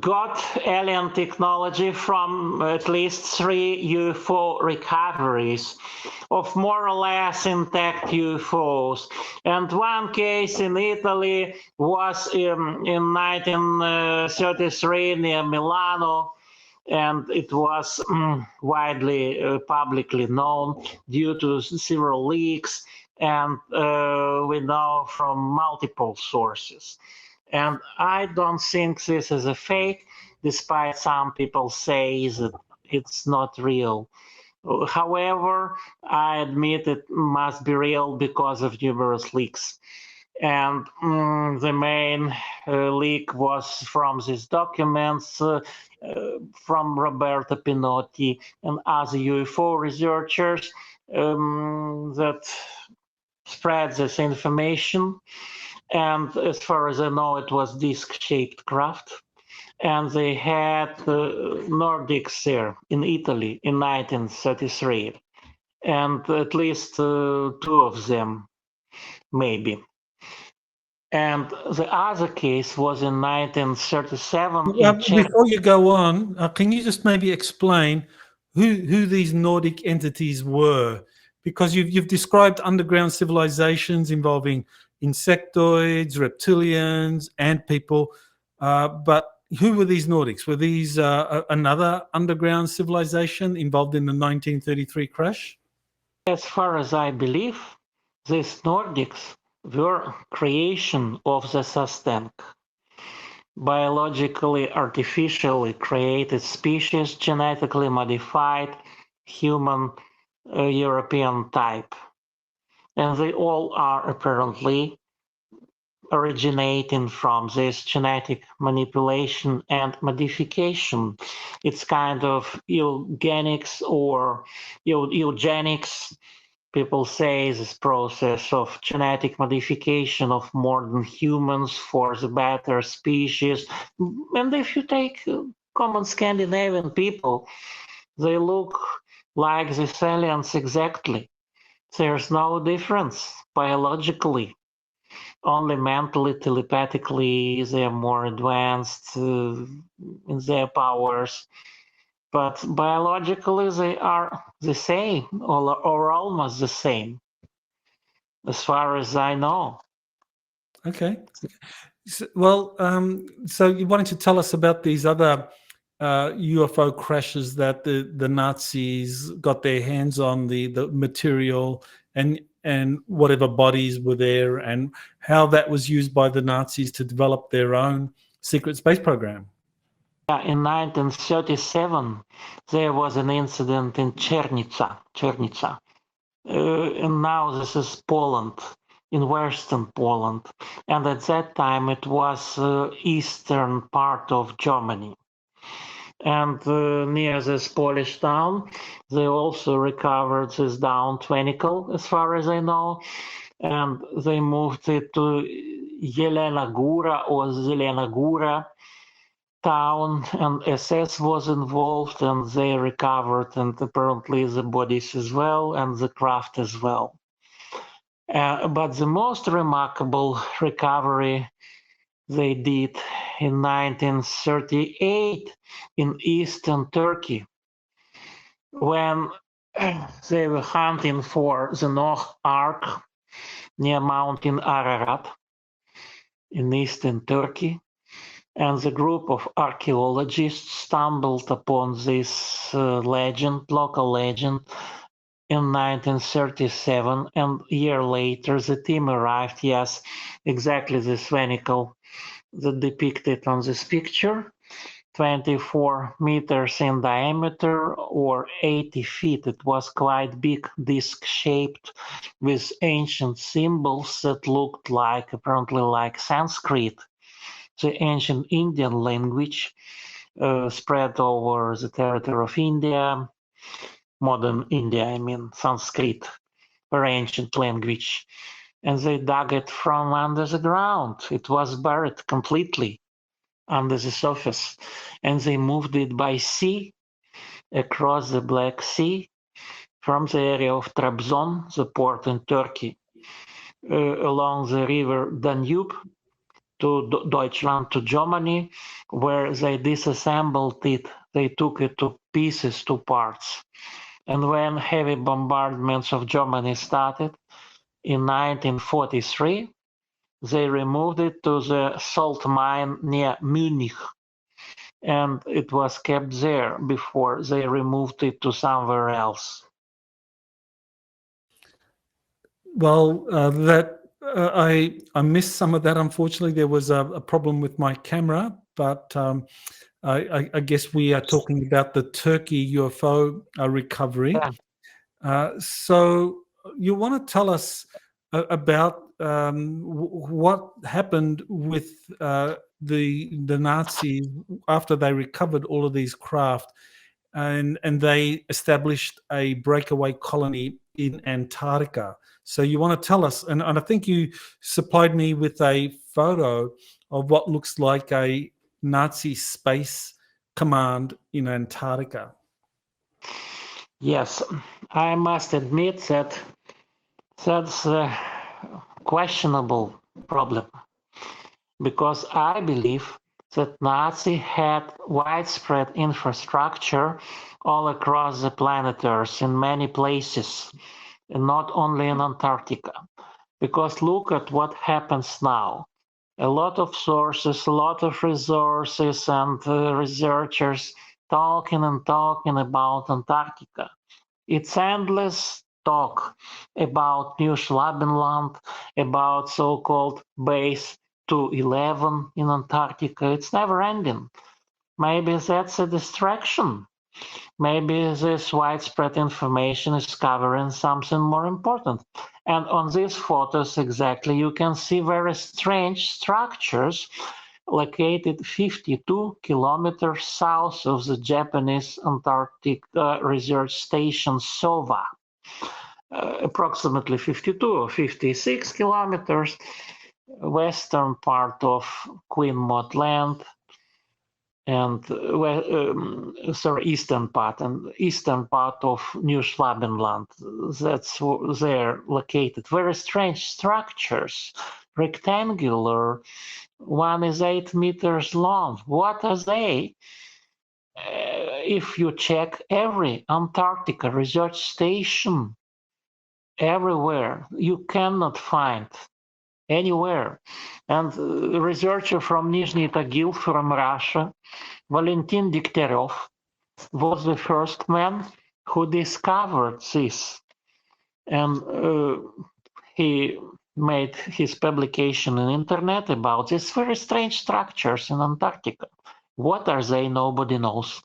S3: got alien technology from at least 3 UFO recoveries of more or less intact UFOs. And one case in Italy was in 1933 near Milano, and it was widely publicly known due to several leaks, and we know from multiple sources. And I don't think this is a fake, despite some people say that it's not real. However, I admit it must be real because of numerous leaks. And the main leak was from these documents from Roberto Pinotti and other UFO researchers that spread this information. And as far as I know, it was disc-shaped craft. And they had Nordics there in Italy in 1933. And at least 2 of them, maybe. And the other case was in 1937.
S1: Before you go on, can you just maybe explain who these Nordic entities were? Because you've described underground civilizations involving insectoids, reptilians, ant people, but who were these Nordics? Were these another underground civilization involved in the 1933 crash?
S3: As far as I believe, these Nordics were creation of the SUSTENC, biologically, artificially created species, genetically modified human European type. And they all are apparently originating from this genetic manipulation and modification. It's kind of eugenics or eugenics. People say this process of genetic modification of modern humans for the better species. And if you take common Scandinavian people, they look like the aliens exactly. There's no difference biologically. Only mentally, telepathically, they are more advanced in their powers. But biologically, they are the same or almost the same, as far as I know.
S1: Okay. Well, so you wanted to tell us about these other UFO crashes that the Nazis got their hands on, the material and whatever bodies were there, and how that was used by the Nazis to develop their own secret space program.
S3: Yeah, in 1937, there was an incident in Chernivtsa. And now this is Poland, in Western Poland. And at that time, it was eastern part of Germany. And near this Polish town, they also recovered this down tentacle, as far as I know, and they moved it to Yelena Gora or Zelena Gora town, and SS was involved, and they recovered, and apparently the bodies as well, and the craft as well. But the most remarkable recovery they did in 1938 in eastern Turkey, when they were hunting for the Noah Ark near Mountain Ararat in eastern Turkey. And the group of archaeologists stumbled upon this local legend, in 1937, and a year later the team arrived, yes, exactly this vesicle that depicted on this picture, 24 meters in diameter or 80 feet. It was quite big, disc-shaped, with ancient symbols that looked like, apparently like Sanskrit, the ancient Indian language spread over the territory of India, modern India, I mean, Sanskrit, or ancient language. And they dug it from under the ground. It was buried completely under the surface. And they moved it by sea across the Black Sea from the area of Trabzon, the port in Turkey, along the river Danube to Deutschland, to Germany, where they disassembled it. They took it to pieces, to parts. And when heavy bombardments of Germany started in 1943, they removed it to the salt mine near Munich. And it was kept there before they removed it to somewhere else.
S1: Well, I missed some of that. Unfortunately, there was a problem with my camera, but I guess we are talking about the Turkey UFO recovery.
S3: Yeah.
S1: So you want to tell us about what happened with the Nazis after they recovered all of these craft, and they established a breakaway colony in Antarctica. So you want to tell us, and I think you supplied me with a photo of what looks like a Nazi space command in Antarctica.
S3: Yes, I must admit that that's a questionable problem, because I believe that Nazi had widespread infrastructure all across the planet Earth in many places, and not only in Antarctica. Because look at what happens now. A lot of sources, a lot of resources and researchers talking and talking about Antarctica. It's endless talk about New Schwabenland, about so-called base 211 in Antarctica. It's never ending. Maybe that's a distraction Maybe this widespread information is covering something more important. And on these photos exactly, you can see very strange structures located 52 kilometers south of the Japanese Antarctic research station SOVA. Approximately 52 or 56 kilometers western part of Queen Maud Land, and eastern part of New Schwabenland. That's there located. Very strange structures, rectangular. One is 8 meters long. What are they? If you check every Antarctica research station, everywhere, you cannot find anywhere. And a researcher from Nizhny Tagil from Russia, Valentin Degtyaryov, was the first man who discovered this. And he made his publication on internet about these very strange structures in Antarctica. What are they? Nobody knows.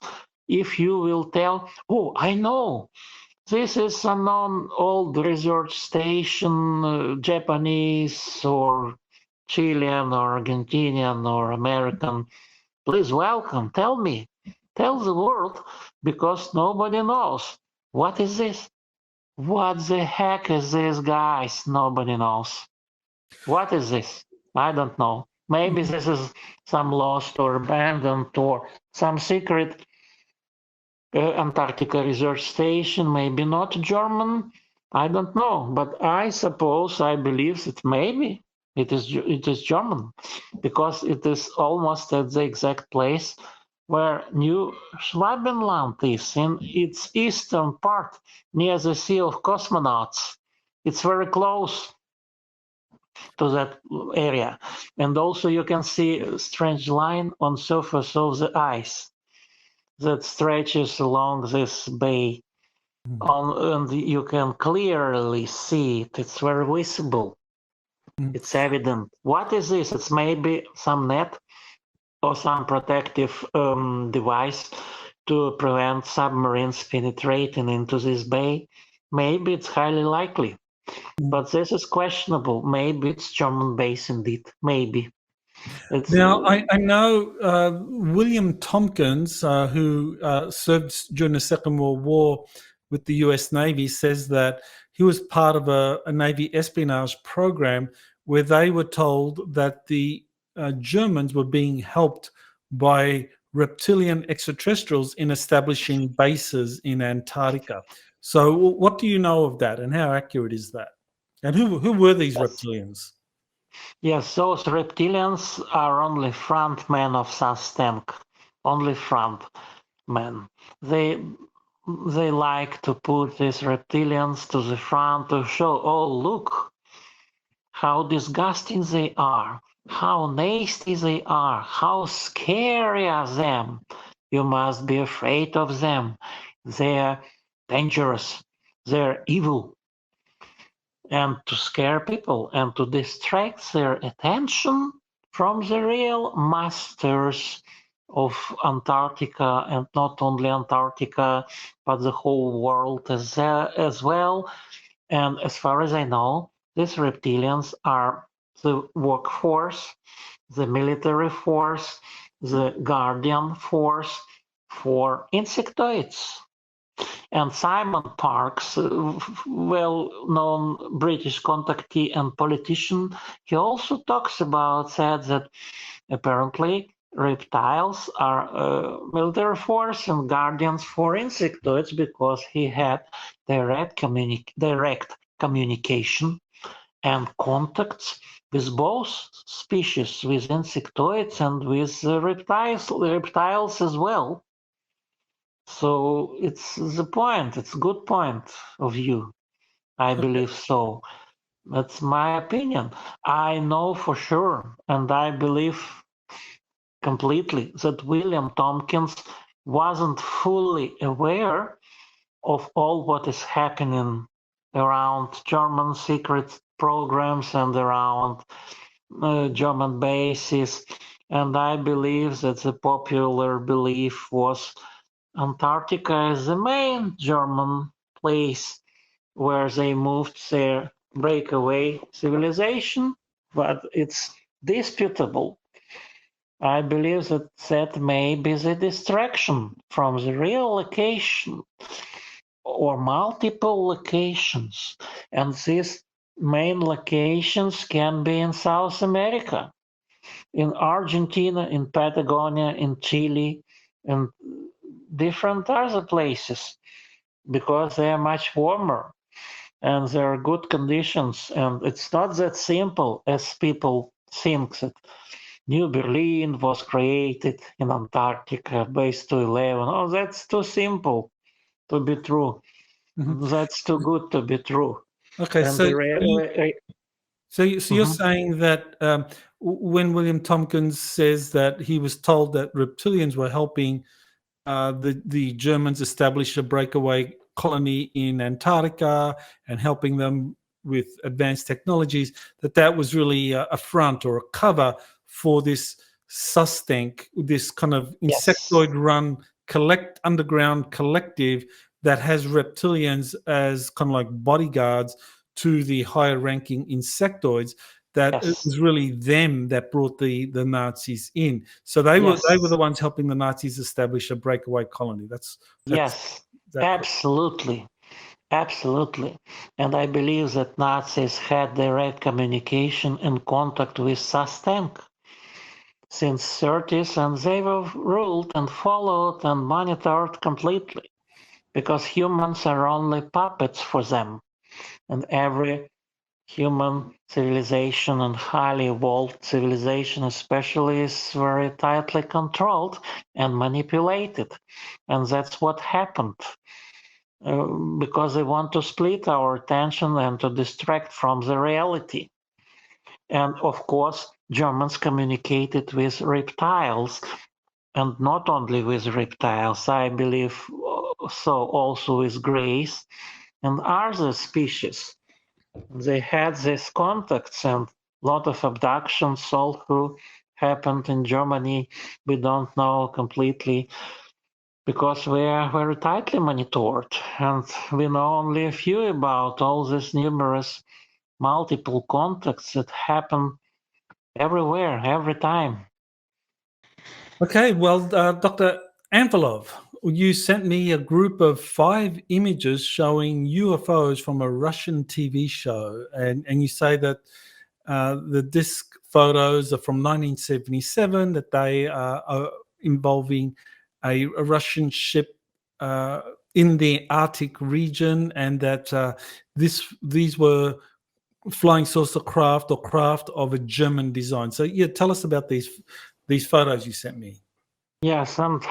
S3: If you will tell, oh, I know, this is a old research station, Japanese or Chilean or Argentinian or American. Please welcome, tell me, tell the world, because nobody knows. What is this? What the heck is this, guys? Nobody knows. What is this? I don't know. Maybe this is some lost or abandoned or some secret Antarctica research station, maybe not German. I don't know, but I suppose, I believe that maybe it is German, because it is almost at the exact place where New Schwabenland is, in its eastern part, near the Sea of Cosmonauts. It's very close to that area. And also you can see a strange line on surface of the ice that stretches along this bay. And you can clearly see it. It's very visible. It's evident. What is this? It's maybe some net or some protective device to prevent submarines penetrating into this bay. Maybe it's highly likely. But this is questionable. Maybe it's German base indeed. Maybe.
S1: Now, I know William Tompkins, who served during the Second World War with the US Navy, says that he was part of a Navy espionage program where they were told that the Germans were being helped by reptilian extraterrestrials in establishing bases in Antarctica. So what do you know of that, and how accurate is that? And who were these reptilians?
S3: Yes, those reptilians are only front men of SUSTENC, only front men. They like to put these reptilians to the front to show, oh, look, how disgusting they are, how nasty they are, how scary are them. You must be afraid of them. They're dangerous, they're evil. And to scare people and to distract their attention from the real masters of Antarctica, and not only Antarctica, but the whole world as well. And as far as I know, these reptilians are the workforce, the military force, the guardian force for insectoids. And Simon Parkes, well-known British contactee and politician, he also talks about that apparently reptiles are military force and guardians for insectoids, because he had direct communication and contacts with both species, with insectoids and with reptiles as well. So it's the point, it's a good point of view. I believe so. That's my opinion. I know for sure, and I believe completely, that William Tompkins wasn't fully aware of all what is happening around German secret programs and around German bases. And I believe that the popular belief was Antarctica is the main German place where they moved their breakaway civilization, but it's disputable. I believe that that may be the distraction from the real location or multiple locations. And these main locations can be in South America, in Argentina, in Patagonia, in Chile, and different other places because they are much warmer and there are good conditions. And it's not that simple as people think that New Berlin was created in Antarctica, base 211. Oh, that's too simple to be true.
S1: Mhm.
S3: That's too good to be true.
S1: Okay,
S3: And
S1: so
S3: the
S1: you're saying that when William Tompkins says that he was told that reptilians were helping the Germans establish a breakaway colony in Antarctica and helping them with advanced technologies, that was really a front or a cover for this SUSTENC, this kind of
S3: yes,
S1: insectoid-run underground collective that has reptilians as kind of like bodyguards to the higher-ranking insectoids. That it
S3: yes,
S1: was really them that brought the Nazis in. So they were
S3: yes,
S1: the ones helping the Nazis establish a breakaway colony. That's
S3: yes,
S1: that correct?
S3: absolutely, absolutely. And I believe that Nazis had direct communication and contact with SUSTENC since 30s, and they were ruled and followed and monitored completely because humans are only puppets for them. And every human civilization and highly evolved civilization especially is very tightly controlled and manipulated. And that's what happened because they want to split our attention and to distract from the reality. And of course, Germans communicated with reptiles, and not only with reptiles, I believe, so also with greys and other species. They had these contacts, and a lot of abductions also happened in Germany. We don't know completely because we are very tightly monitored, and we know only a few about all these numerous multiple contacts that happen everywhere, every time.
S1: Okay, well, Dr. Anfalov, you sent me a group of 5 images showing UFOs from a Russian TV show, and you say that the disc photos are from 1977, that they are involving a Russian ship in the Arctic region, and that these were flying saucer craft or craft of a German design. So, yeah, tell us about these photos you sent me.
S3: Yes, and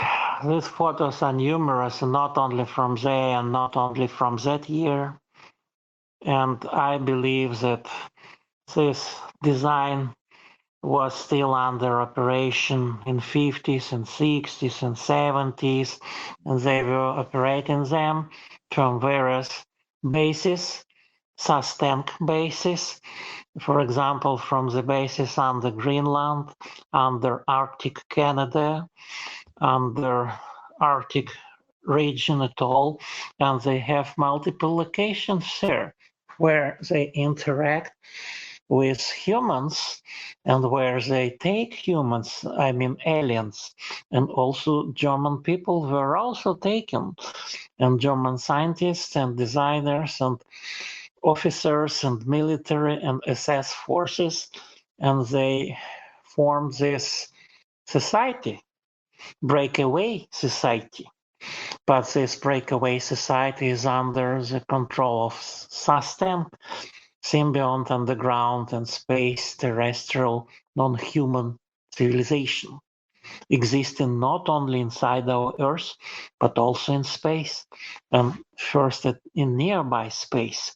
S3: these photos are numerous, and not only from there and not only from that year. And I believe that this design was still under operation in 50s and 60s and 70s, and they were operating them from various bases, SUSTENC bases, for example, from the bases under Greenland, under Arctic Canada, under Arctic region at all, and they have multiple locations there where they interact with humans and where they take humans, I mean aliens, and also German people were also taken, and German scientists and designers and officers and military and SS forces, and they formed this society, breakaway society. But this breakaway society is under the control of SUSTENC, Symbiont, underground and space, terrestrial, non-human civilization, existing not only inside our Earth, but also in space, and first in nearby space,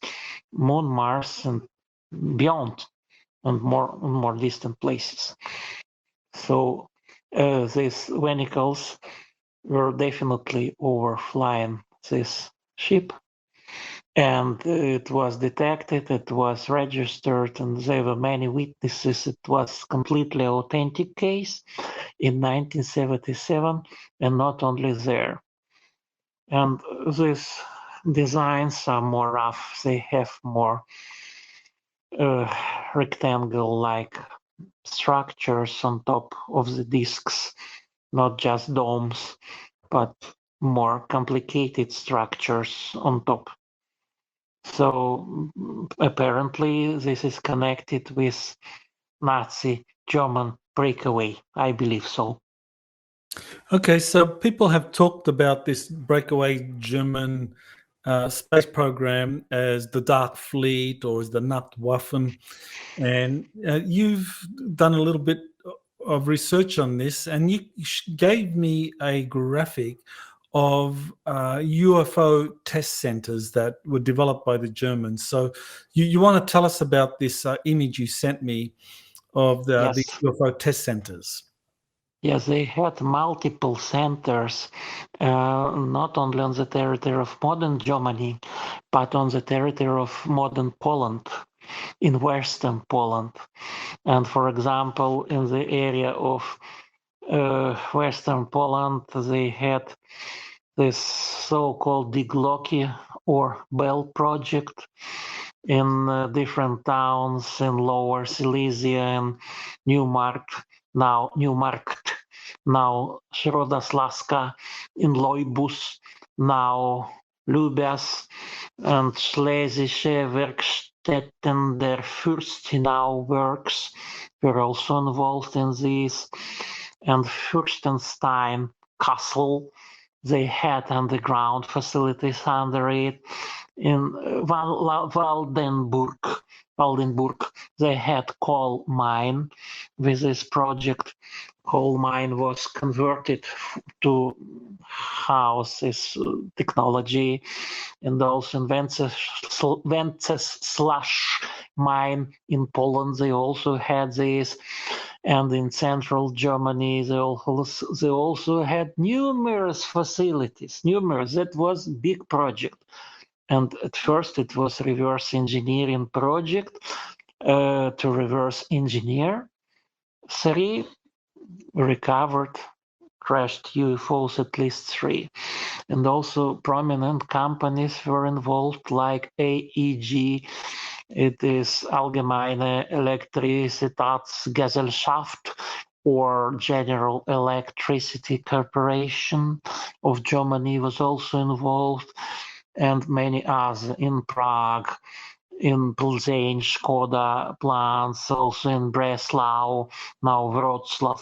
S3: Moon, Mars, and beyond, and more distant places. So these vehicles were definitely overflying this ship, and it was detected, it was registered, and there were many witnesses. It was completely authentic case in 1977, and not only there. And these designs are more rough. They have more rectangle-like structures on top of the discs, not just domes, but more complicated structures on top. So apparently this is connected with Nazi German breakaway. I believe so.
S1: Okay, so people have talked about this breakaway German space program as the Dark Fleet or as the Nachtwaffen. And you've done a little bit of research on this, and you gave me a graphic of UFO test centers that were developed by the Germans. So you want to tell us about this image you sent me of the
S3: Yes.
S1: UFO test centers?
S3: Yes, they had multiple centers, not only on the territory of modern Germany, but on the territory of modern Poland, in Western Poland. And for example, in the area of Western Poland, they had this so-called Digloki or Bell project in different towns in Lower Silesia and Newmarket, now Środoslaska, in Loibus, now Lubias, and Schlesische Werkstätten der Fürstinau works were also involved in this, and Fürstenstein Castle. They had underground facilities under it. In Waldenburg, they had coal mine. With this project, coal mine was converted to house this technology, and also in Wenceslas mine in Poland, they also had this. And in central Germany, they also had numerous facilities, numerous. That was a big project. And at first it was reverse engineering project to reverse engineer 3 recovered crashed UFOs, at least 3. And also prominent companies were involved like AEG. It is Allgemeine Elektrizitätsgesellschaft or General Electricity Corporation of Germany was also involved, and many others in Prague, in Plzeň, Škoda plants, also in Breslau, now Wrocław,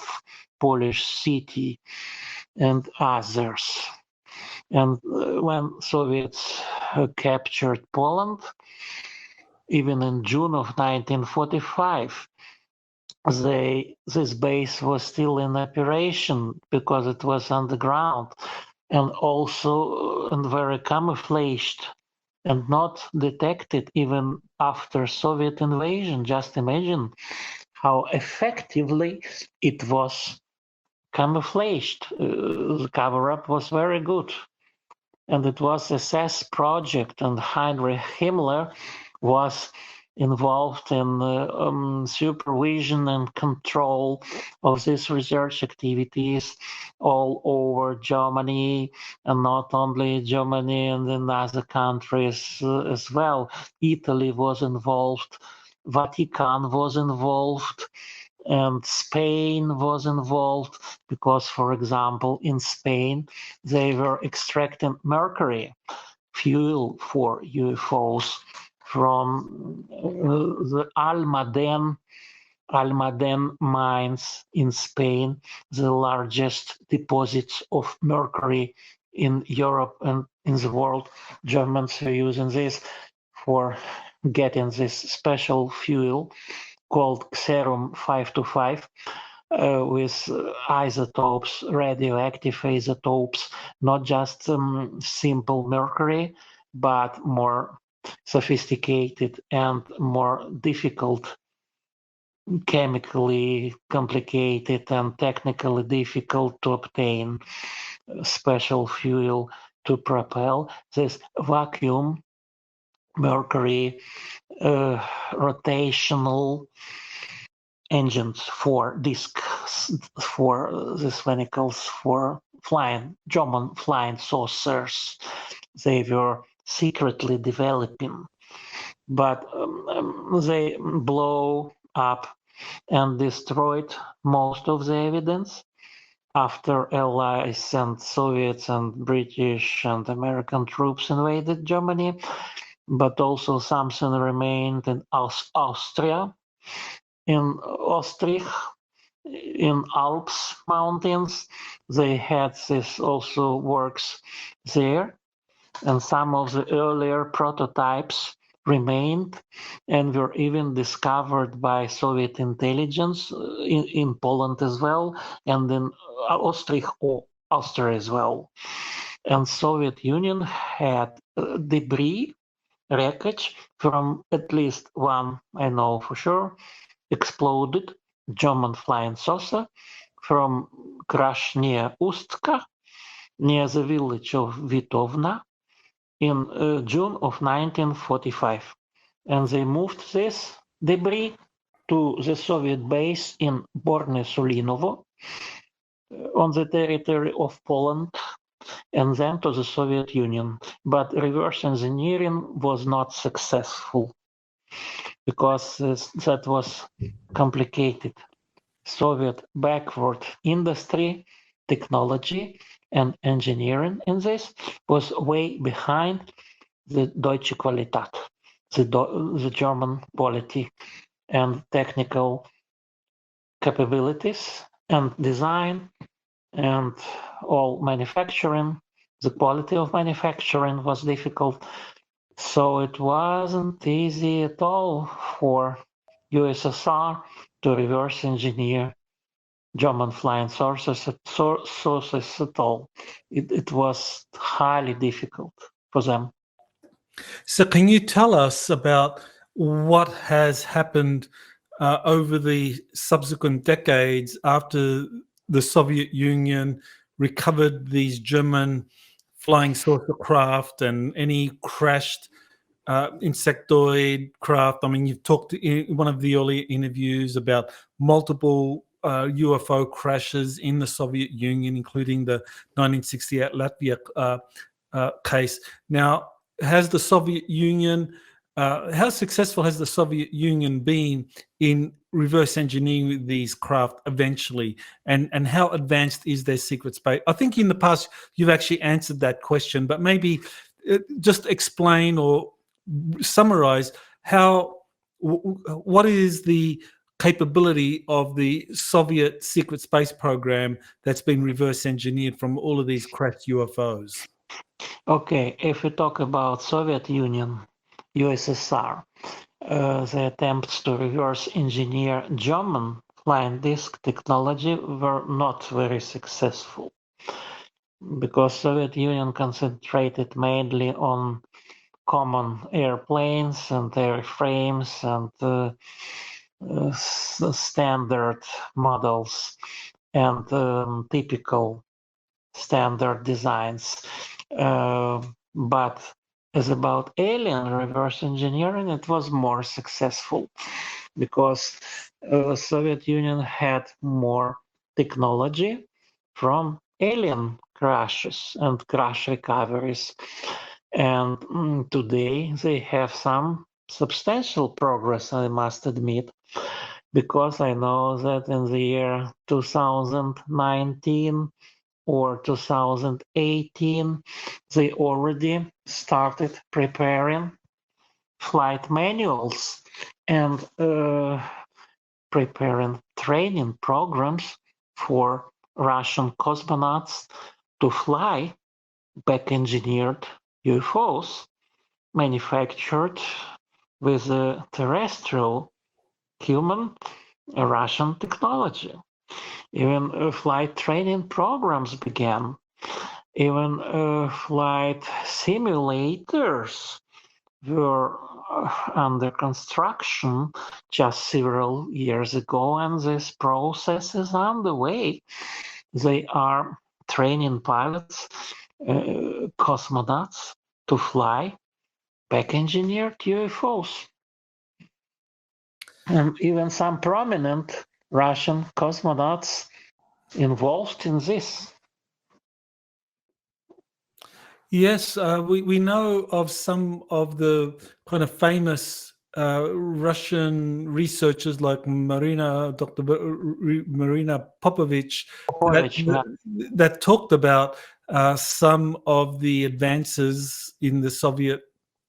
S3: Polish city, and others. And when Soviets captured Poland, even in June of 1945, this base was still in operation because it was underground and also and very camouflaged and not detected even after Soviet invasion. Just imagine how effectively it was camouflaged. The cover-up was very good. And it was a SS project, and Heinrich Himmler was involved in supervision and control of these research activities all over Germany, and not only Germany and in other countries as well. Italy was involved, Vatican was involved, and Spain was involved because, for example, in Spain, they were extracting mercury, fuel for UFOs, from the Almaden mines in Spain, the largest deposits of mercury in Europe and in the world. Germans are using this for getting this special fuel called Xerum 525 with isotopes, radioactive isotopes, not just simple mercury, but more sophisticated and more difficult, chemically complicated and technically difficult to obtain special fuel to propel this vacuum mercury rotational engines for discs, for these vehicles, for German flying saucers they were secretly developing, but they blow up and destroyed most of the evidence after Allies and Soviets and British and American troops invaded Germany, but also something remained in Austria, in Austrich, in Alps mountains. They had this also works there, and some of the earlier prototypes remained and were even discovered by Soviet intelligence in Poland as well, and in Austria as well. And Soviet Union had debris wreckage from at least one, I know for sure, exploded German flying saucer from crash near Ustka, near the village of Vitovna, in June of 1945. And they moved this debris to the Soviet base in Borne Sulinovo on the territory of Poland, and then to the Soviet Union. But reverse engineering was not successful because that was complicated. Soviet backward industry, technology, and engineering in this was way behind the Deutsche Qualität, the German quality and technical capabilities and design and all manufacturing. The quality of manufacturing was difficult. So it wasn't easy at all for USSR to reverse engineer German flying sources at all. It was highly difficult for them.
S1: So can you tell us about what has happened over the subsequent decades after the Soviet Union recovered these German flying saucer craft and any crashed insectoid craft? I mean, you've talked in one of the earlier interviews about multiple UFO crashes in the Soviet Union, including the 1968 Latvia case. Now, has the Soviet Union, how successful has the Soviet Union been in reverse engineering these craft eventually, and how advanced is their secret space? I think in the past you've actually answered that question, but maybe just explain or summarize what is the capability of the Soviet secret space program that's been reverse engineered from all of these crashed UFOs?
S3: Okay, if we talk about Soviet Union, USSR, the attempts to reverse engineer German flying disc technology were not very successful because Soviet Union concentrated mainly on common airplanes and airframes and standard models and typical standard designs. But as about alien reverse engineering, it was more successful because Soviet Union had more technology from alien crashes and crash recoveries. And today they have some substantial progress, I must admit, because I know that in the year 2019 or 2018, they already started preparing flight manuals and preparing training programs for Russian cosmonauts to fly back-engineered UFOs manufactured with a terrestrial human Russian technology. Even flight training programs began. Even flight simulators were under construction just several years ago, and this process is underway. They are training pilots, cosmonauts, to fly back-engineered UFOs. And even some prominent Russian cosmonauts involved in this.
S1: Yes, we know of some of the kind of famous Russian researchers like Dr. Marina Popovich, that,
S3: Popovich, yeah.
S1: that talked about some of the advances in the Soviet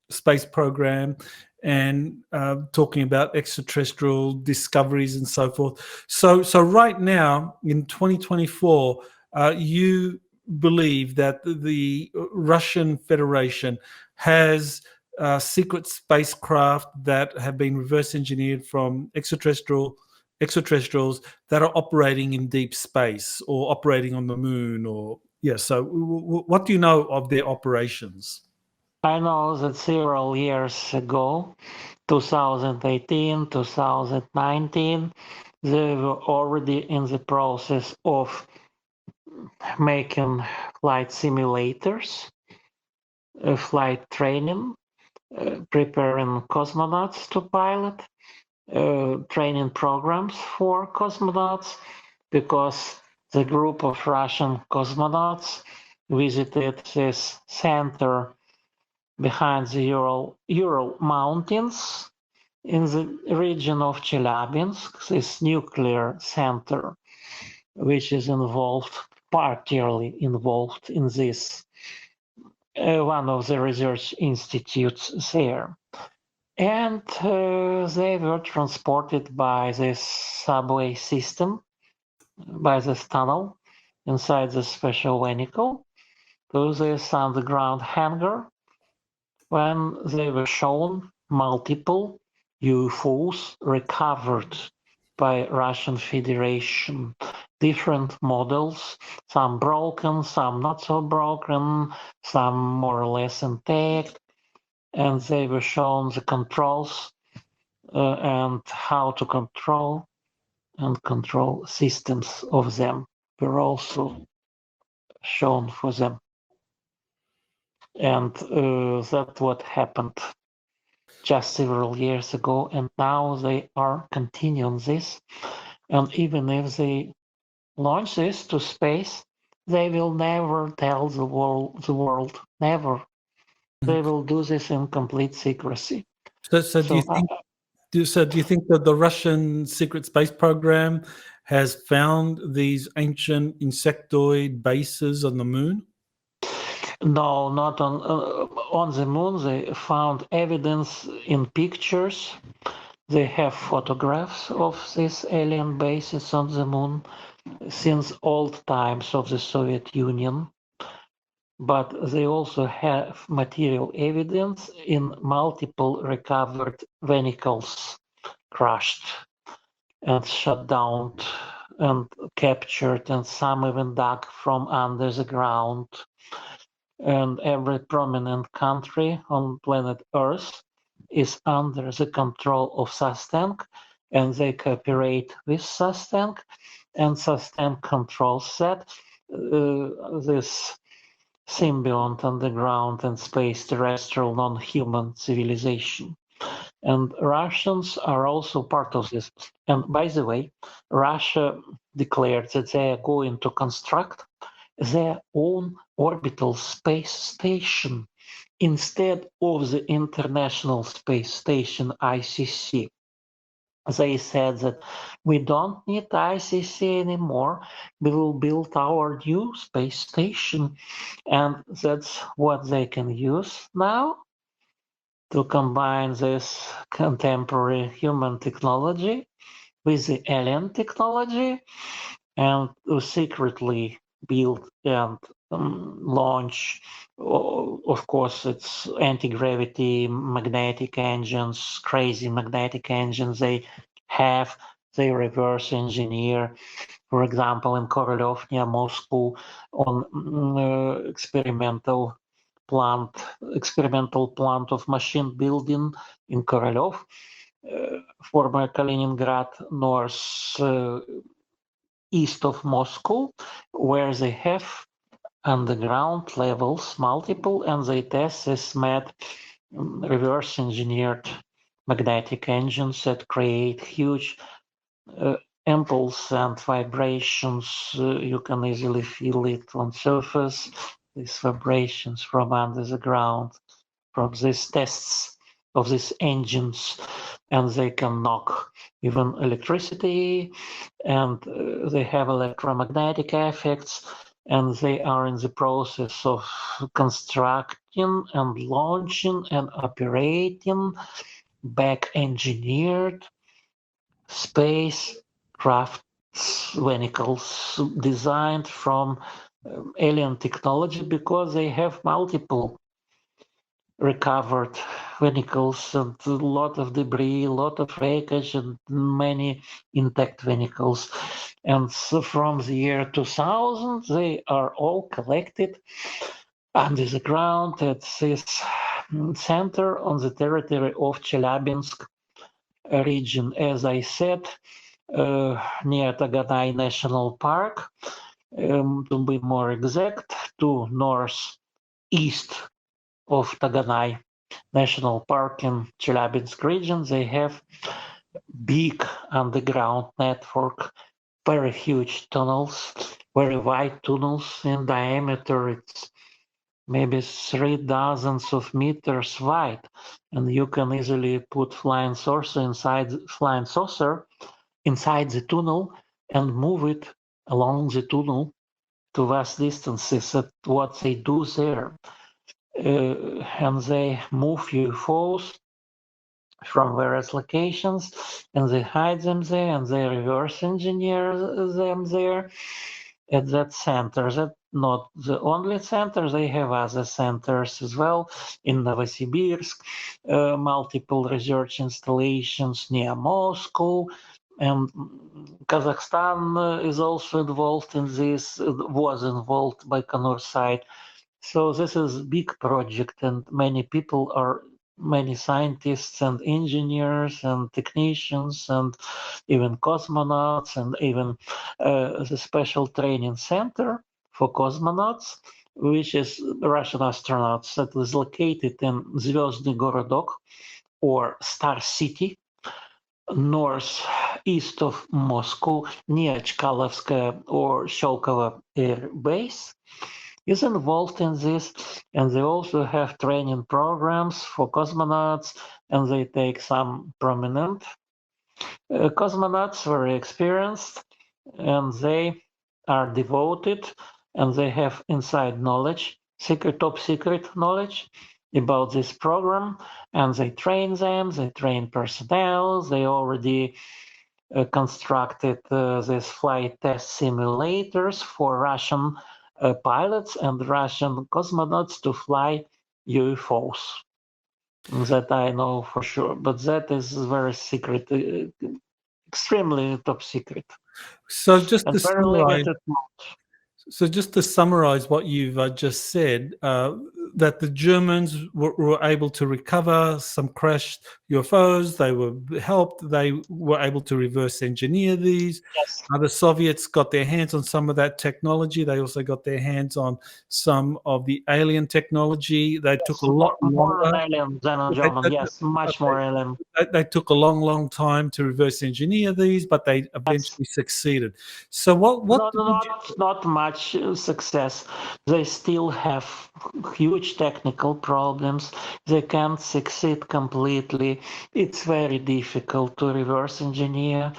S1: space program, and talking about extraterrestrial discoveries and so forth. So right now in 2024, you believe that the Russian Federation has secret spacecraft that have been reverse engineered from extraterrestrials that are operating in deep space or operating on the moon, or yeah. So what do you know of their operations?
S3: I know that several years ago, 2018, 2019, they were already in the process of making flight simulators, flight training, preparing cosmonauts to pilot, training programs for cosmonauts, because the group of Russian cosmonauts visited this center behind the Ural Mountains in the region of Chelyabinsk, this nuclear center, which is partially involved in this, one of the research institutes there. And they were transported by this subway system, by this tunnel inside the special vehicle, to this underground hangar, when they were shown multiple UFOs recovered by Russian Federation, different models, some broken, some not so broken, some more or less intact, and they were shown the controls and how to control systems of them were also shown for them. And that's what happened just several years ago, and now they are continuing this. And even if they launch this to space, they will never tell the world, never. They will do this in complete secrecy.
S1: So do you think? Do you think that the Russian secret space program has found these ancient insectoid bases on the moon?
S3: No, not on the moon. They found evidence in pictures. They have photographs of these alien bases on the moon since old times of the Soviet Union. But they also have material evidence in multiple recovered vehicles crashed and shut down and captured, and some even dug from under the ground. And every prominent country on planet Earth is under the control of SUSTENC, and they cooperate with SUSTENC, and SUSTENC controls that. This Symbiont underground and space terrestrial non-human civilization. And Russians are also part of this. And by the way, Russia declared that they are going to construct their own orbital space station instead of the International Space Station ICC. They said that we don't need ICC anymore. We will build our new space station. And that's what they can use now to combine this contemporary human technology with the alien technology, and to secretly build and launch. Of course, it's anti-gravity magnetic engines, crazy magnetic engines. They reverse engineer, for example, in Korolev near Moscow, on experimental plant of machine building in Korolev, former Kaliningrad, north east of Moscow, where they have underground levels multiple, and they test this reverse engineered magnetic engines that create huge impulse and vibrations. You can easily feel it on surface, these vibrations from under the ground, from these tests of these engines, and they can knock even electricity, and they have electromagnetic effects, and they are in the process of constructing and launching and operating back-engineered spacecraft vehicles designed from alien technology, because they have multiple recovered vehicles and a lot of debris, a lot of wreckage, and many intact vehicles. And so from the year 2000, they are all collected under the ground at this center on the territory of Chelyabinsk region, as I said, near Taganai National Park, to be more exact, to northeast of Taganai National Park in Chelyabinsk region. They have big underground network, very huge tunnels, very wide tunnels in diameter. It's maybe 3 dozens of meters wide, and you can easily put flying saucer inside the tunnel and move it along the tunnel to vast distances. That's what they do there. And they move UFOs from various locations, and they hide them there, and they reverse engineer them there at that center. That's not the only center. They have other centers as well in Novosibirsk, multiple research installations near Moscow, and Kazakhstan is also involved in this, was involved Baikonur side. So this is a big project, and many scientists and engineers and technicians and even cosmonauts, and even the special training center for cosmonauts, which is Russian astronauts, that is located in Zvezdny Gorodok, or Star City, northeast of Moscow, near Chkalovskaya or Sholkovo Air Base, is involved in this. And they also have training programs for cosmonauts, and they take some prominent cosmonauts, very experienced, and they are devoted, and they have inside knowledge, top secret knowledge about this program, and they train them, they train personnel, they already constructed these flight test simulators for Russian pilots and Russian cosmonauts to fly UFOs. That I know for sure, but that is very secret, extremely top secret.
S1: So just
S3: and
S1: to
S3: very
S1: summarize,
S3: limited.
S1: what you've just said, that the Germans were able to recover some crashed UFOs. They were helped. They were able to reverse engineer these.
S3: Yes.
S1: The Soviets got their hands on some of that technology. They also got their hands on some of the alien technology. They took a lot
S3: more
S1: longer.
S3: alien than a German. Yes, much more alien.
S1: They took a long time to reverse engineer these, but they eventually succeeded. So
S3: not much success. They still have huge technical problems. They can't succeed completely. It's very difficult to reverse engineer,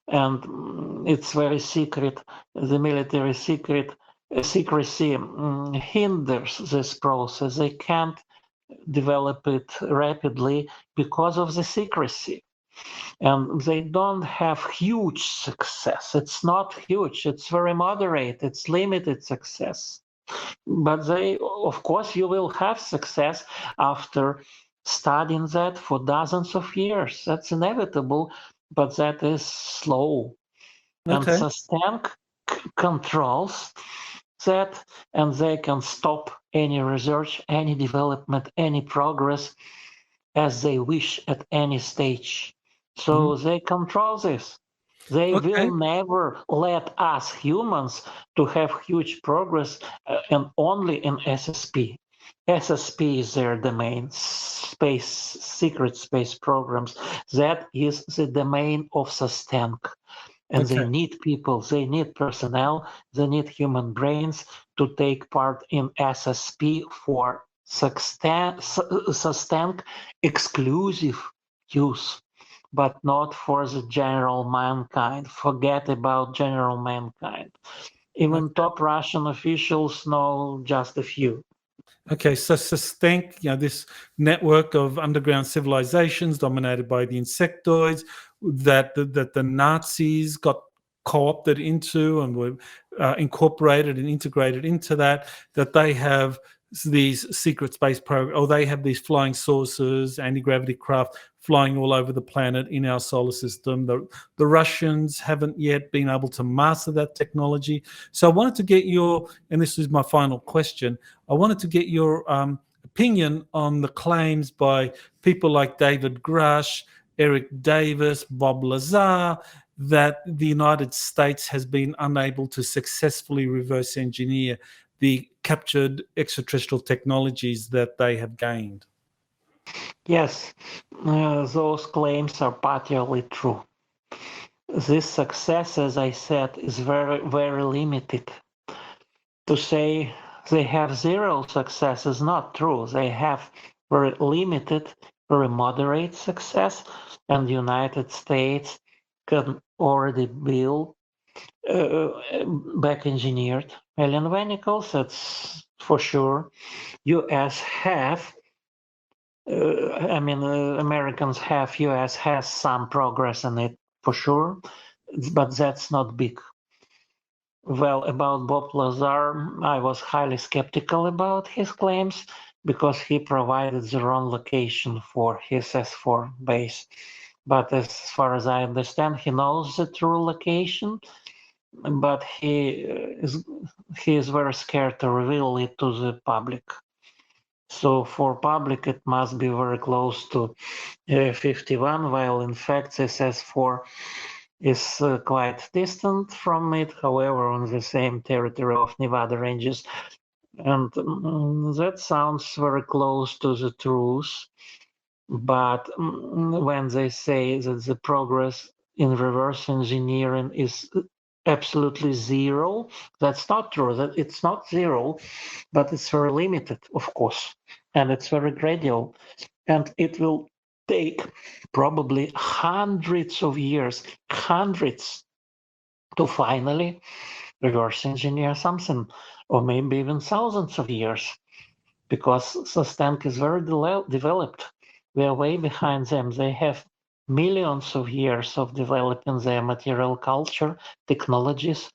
S3: and it's very secret. The military secrecy hinders this process. They can't develop it rapidly because of the secrecy. And they don't have huge success. It's not huge. It's very moderate. It's limited success. But they, of course, you will have success after studying that for dozens of years. That's inevitable, but that is slow. And SUSTENC controls that, and they can stop any research, any development, any progress as they wish at any stage. So they control this. They will never let us humans to have huge progress and only in SSP. SSP is their domain, secret space programs. That is the domain of SUSTENC. And they
S1: Okay.
S3: need people, they need personnel, they need human brains to take part in SSP for SUSTENC exclusive use, but not for the general mankind. Forget about general mankind. Even top Russian officials know just a few.
S1: Okay, so SUSTENC, this network of underground civilizations dominated by the insectoids that the Nazis got co-opted into and were incorporated and integrated into that they have these secret space program, or they have these flying saucers, anti-gravity craft flying all over the planet in our solar system. The Russians haven't yet been able to master that technology. So I wanted to get and this is my final question, I wanted to get your opinion on the claims by people like David Grush, Eric Davis, Bob Lazar, that the United States has been unable to successfully reverse engineer the captured extraterrestrial technologies that they have gained.
S3: Yes, those claims are partially true. This success, as I said, is very, very limited. To say they have zero success is not true. They have very limited, very moderate success, and the United States can already build back engineered alien vehicles. That's for sure. US have Americans have, US has some progress in it for sure, but that's not big. Well, about Bob Lazar, I was highly skeptical about his claims because he provided the wrong location for his S4 base. But as far as I understand, he knows the true location, but he is very scared to reveal it to the public. So for public, it must be very close to 51, while in fact this S4 is quite distant from it, however, on the same territory of Nevada ranges. And that sounds very close to the truth. But when they say that the progress in reverse engineering is absolutely zero, that's not true. That it's not zero, but it's very limited, of course, and it's very gradual, and it will take probably hundreds of years, hundreds, to finally reverse engineer something, or maybe even thousands of years, because SUSTENC is very developed. We are way behind them. They have millions of years of developing their material culture, technologies,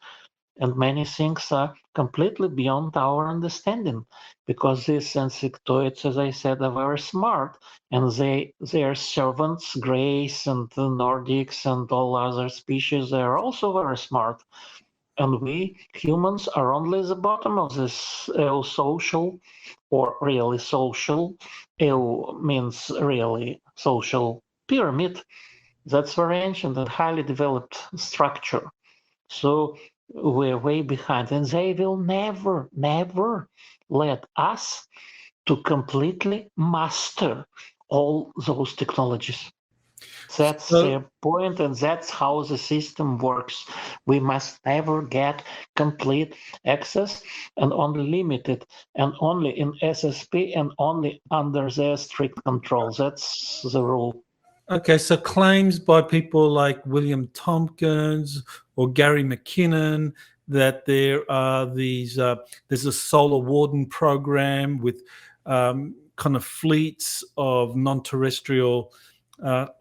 S3: and many things are completely beyond our understanding, because these insectoids, as I said, are very smart, and their servants, Greys and the Nordics and all other species, they are also very smart. And we humans are only the bottom of this social, or really social, means really social pyramid. That's very ancient and highly developed structure. So we're way behind, and they will never, never let us to completely master all those technologies. That's their point, and that's how the system works. We must never get complete access, and only limited, and only in SSP, and only under their strict control. That's the rule.
S1: Okay, so claims by people like William Tompkins or Gary McKinnon that there are there's a solar warden program with kind of fleets of non-terrestrial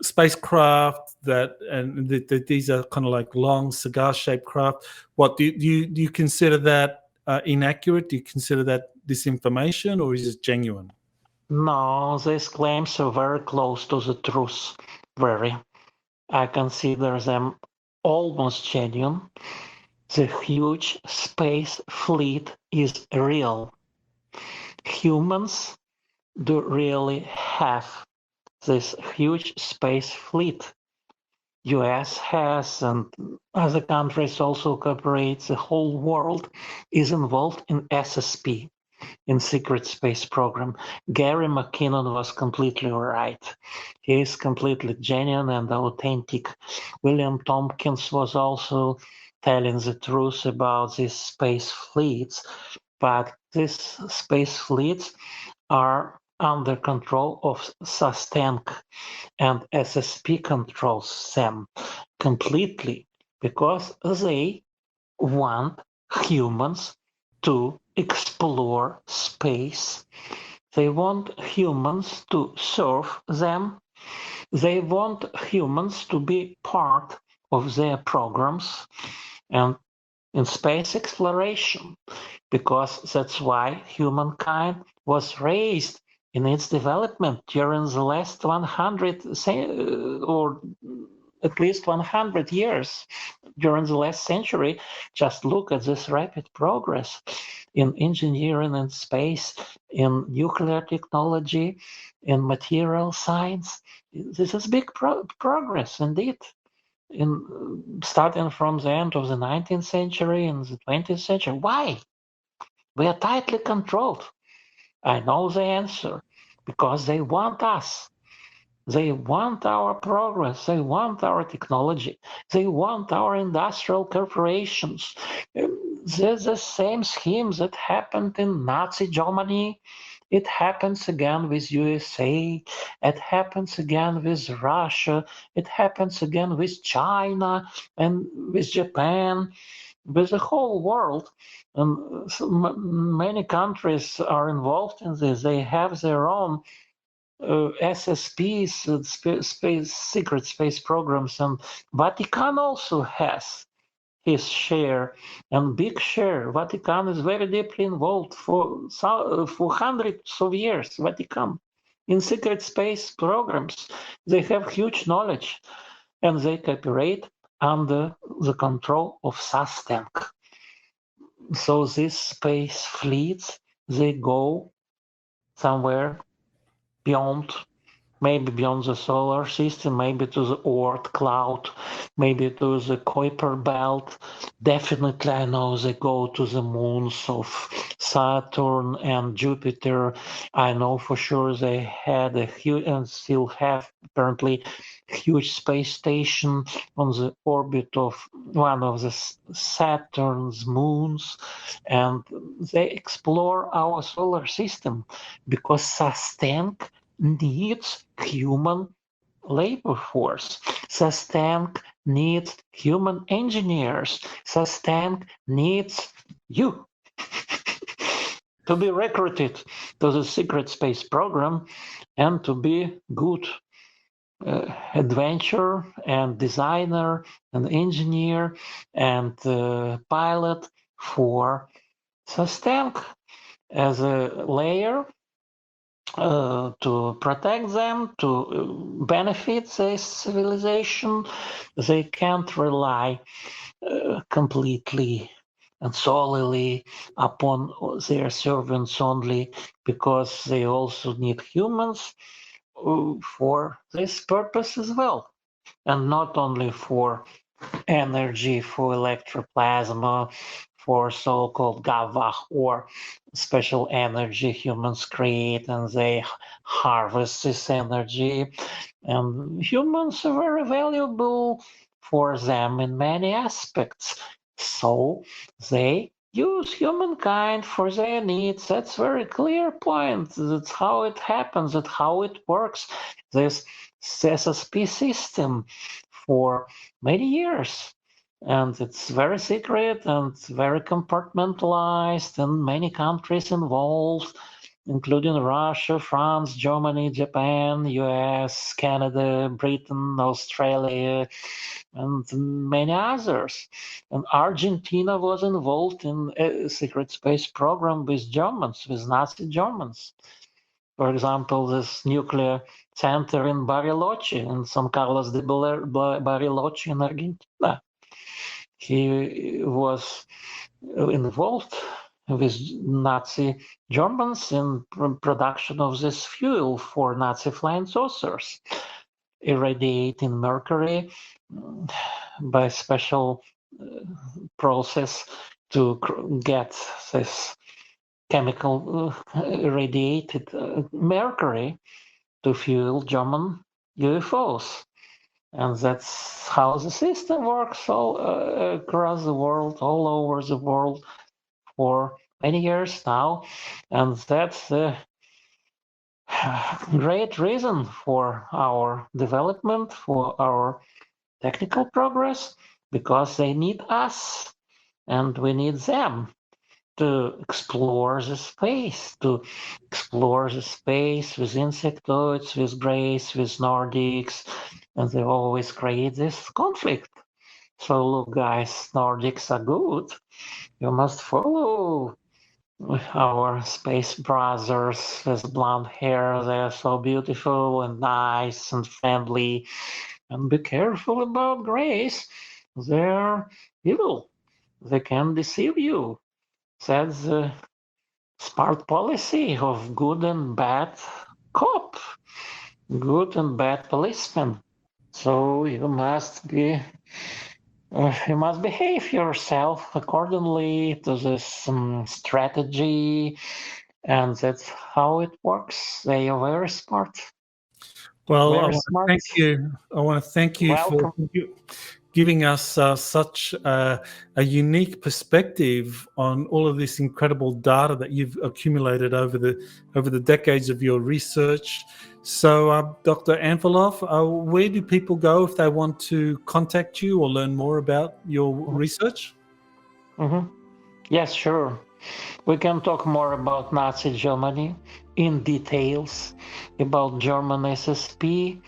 S1: spacecraft and these are kind of like long cigar-shaped craft. What do you consider that inaccurate? Do you consider that disinformation, or is it genuine?
S3: No, these claims are very close to the truth. Very. I consider them almost genuine. The huge space fleet is real. Humans do really have this huge space fleet. US has, and other countries also cooperate. The whole world is involved in SSP. in secret space program. Gary McKinnon was completely right. He is completely genuine and authentic. William Tompkins was also telling the truth about these space fleets, but these space fleets are under control of SUSTENC, and SSP controls them completely because they want humans to explore space. They want humans to serve them. They want humans to be part of their programs and in space exploration, because that's why humankind was raised in its development during the last 100 or at least 100 years during the last century. Just look at this rapid progress in engineering and space, in nuclear technology, in material science. This is big progress indeed. Starting from the end of the 19th century and the 20th century. Why? We are tightly controlled. I know the answer. Because they want us. They want our progress. They want our technology. They want our industrial corporations. There's the same scheme that happened in Nazi Germany. It happens again with USA. It happens again with Russia. It happens again with China and with Japan, with the whole world. And many countries are involved in this. They have their own SSPs, secret space programs, and Vatican also has his share, and big share. Vatican is very deeply involved for hundreds of years. Vatican in secret space programs, they have huge knowledge, and they cooperate under the control of SUSTENC. So these space fleets, they go somewhere beyond, maybe beyond the solar system, maybe to the Oort cloud, maybe to the Kuiper belt. Definitely, I know they go to the moons of Saturn and Jupiter. I know for sure they had a huge, and still have apparently, huge space station on the orbit of one of the Saturn's moons, and they explore our solar system because SUSTENC needs human labor force. SUSTENC needs human engineers. SUSTENC needs you to be recruited to the secret space program and to be good adventurer and designer and engineer and pilot for SUSTENC as a layer to protect them, to benefit this civilization. They can't rely completely and solely upon their servants only, because they also need humans for this purpose as well. And not only for energy, for electroplasma, for so-called GAVA or special energy humans create, and they harvest this energy. And humans are very valuable for them in many aspects. So they use humankind for their needs. That's a very clear point. That's how it happens, that's how it works. This SSP system for many years. And it's very secret and very compartmentalized, and many countries involved, including Russia, France, Germany, Japan, US, Canada, Britain, Australia, and many others. And Argentina was involved in a secret space program with Germans, with Nazi Germans. For example, this nuclear center in Bariloche, in San Carlos de Bariloche in Argentina. He was involved with Nazi Germans in production of this fuel for Nazi flying saucers, irradiating mercury by special process to get this chemical irradiated mercury to fuel German UFOs. And that's how the system works all across the world, all over the world for many years now. And that's the great reason for our development, for our technical progress, because they need us and we need them to explore the space, with insectoids, with Greys, with Nordics, and they always create this conflict. So look, guys, Nordics are good. You must follow our space brothers with blonde hair. They're so beautiful and nice and friendly. And be careful about Greys. They're evil. They can deceive you. That's the smart policy of good and bad cop, good and bad policeman. So you must behave yourself accordingly to this strategy, and that's how it works. They are very smart.
S1: Well,
S3: Very smart.
S1: I want to thank you
S3: Welcome.
S1: for giving us such a unique perspective on all of this incredible data that you've accumulated over the decades of your research. So, Dr. Anfalov, where do people go if they want to contact you or learn more about your research?
S3: Mm-hmm. Yes, sure. We can talk more about Nazi Germany in details, about German SSP,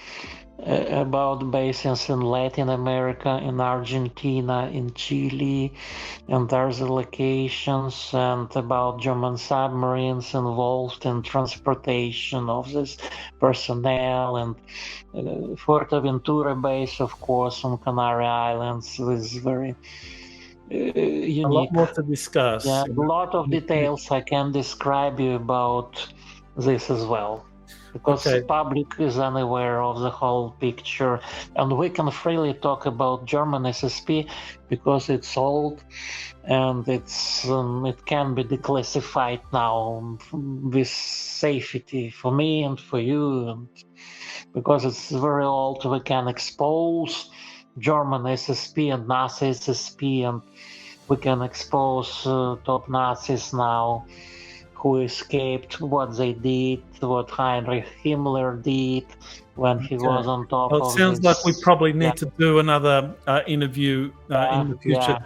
S3: about bases in Latin America, in Argentina, in Chile, and their locations, and about German submarines involved in transportation of this personnel, and Fuerteventura base, of course, on Canary Islands, with very unique.
S1: A lot more to discuss.
S3: Yeah, a lot of details I can describe you about this as well, because the public is unaware of the whole picture, and we can freely talk about German SSP because it's old and it can be declassified now with safety for me and for you, and because it's very old, we can expose German SSP and Nazi SSP, and we can expose top Nazis now who escaped, what they did, what Heinrich Himmler did when he was on top of
S1: it sounds like we probably need to do another interview in the future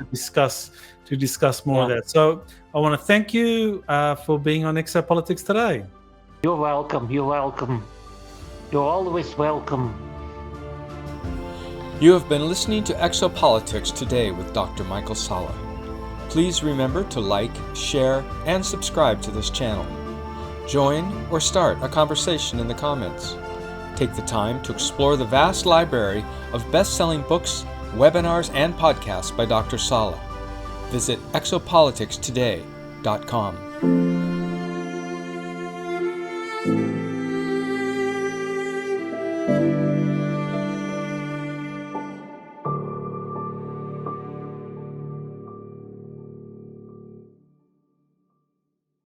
S1: to discuss more of that. So I want to thank you for being on Exopolitics today.
S3: You're welcome. You're welcome. You're always welcome.
S2: You have been listening to Exopolitics today with Dr. Michael Salla. Please remember to like, share, and subscribe to this channel. Join or start a conversation in the comments. Take the time to explore the vast library of best-selling books, webinars, and podcasts by Dr. Salla. Visit exopoliticstoday.com.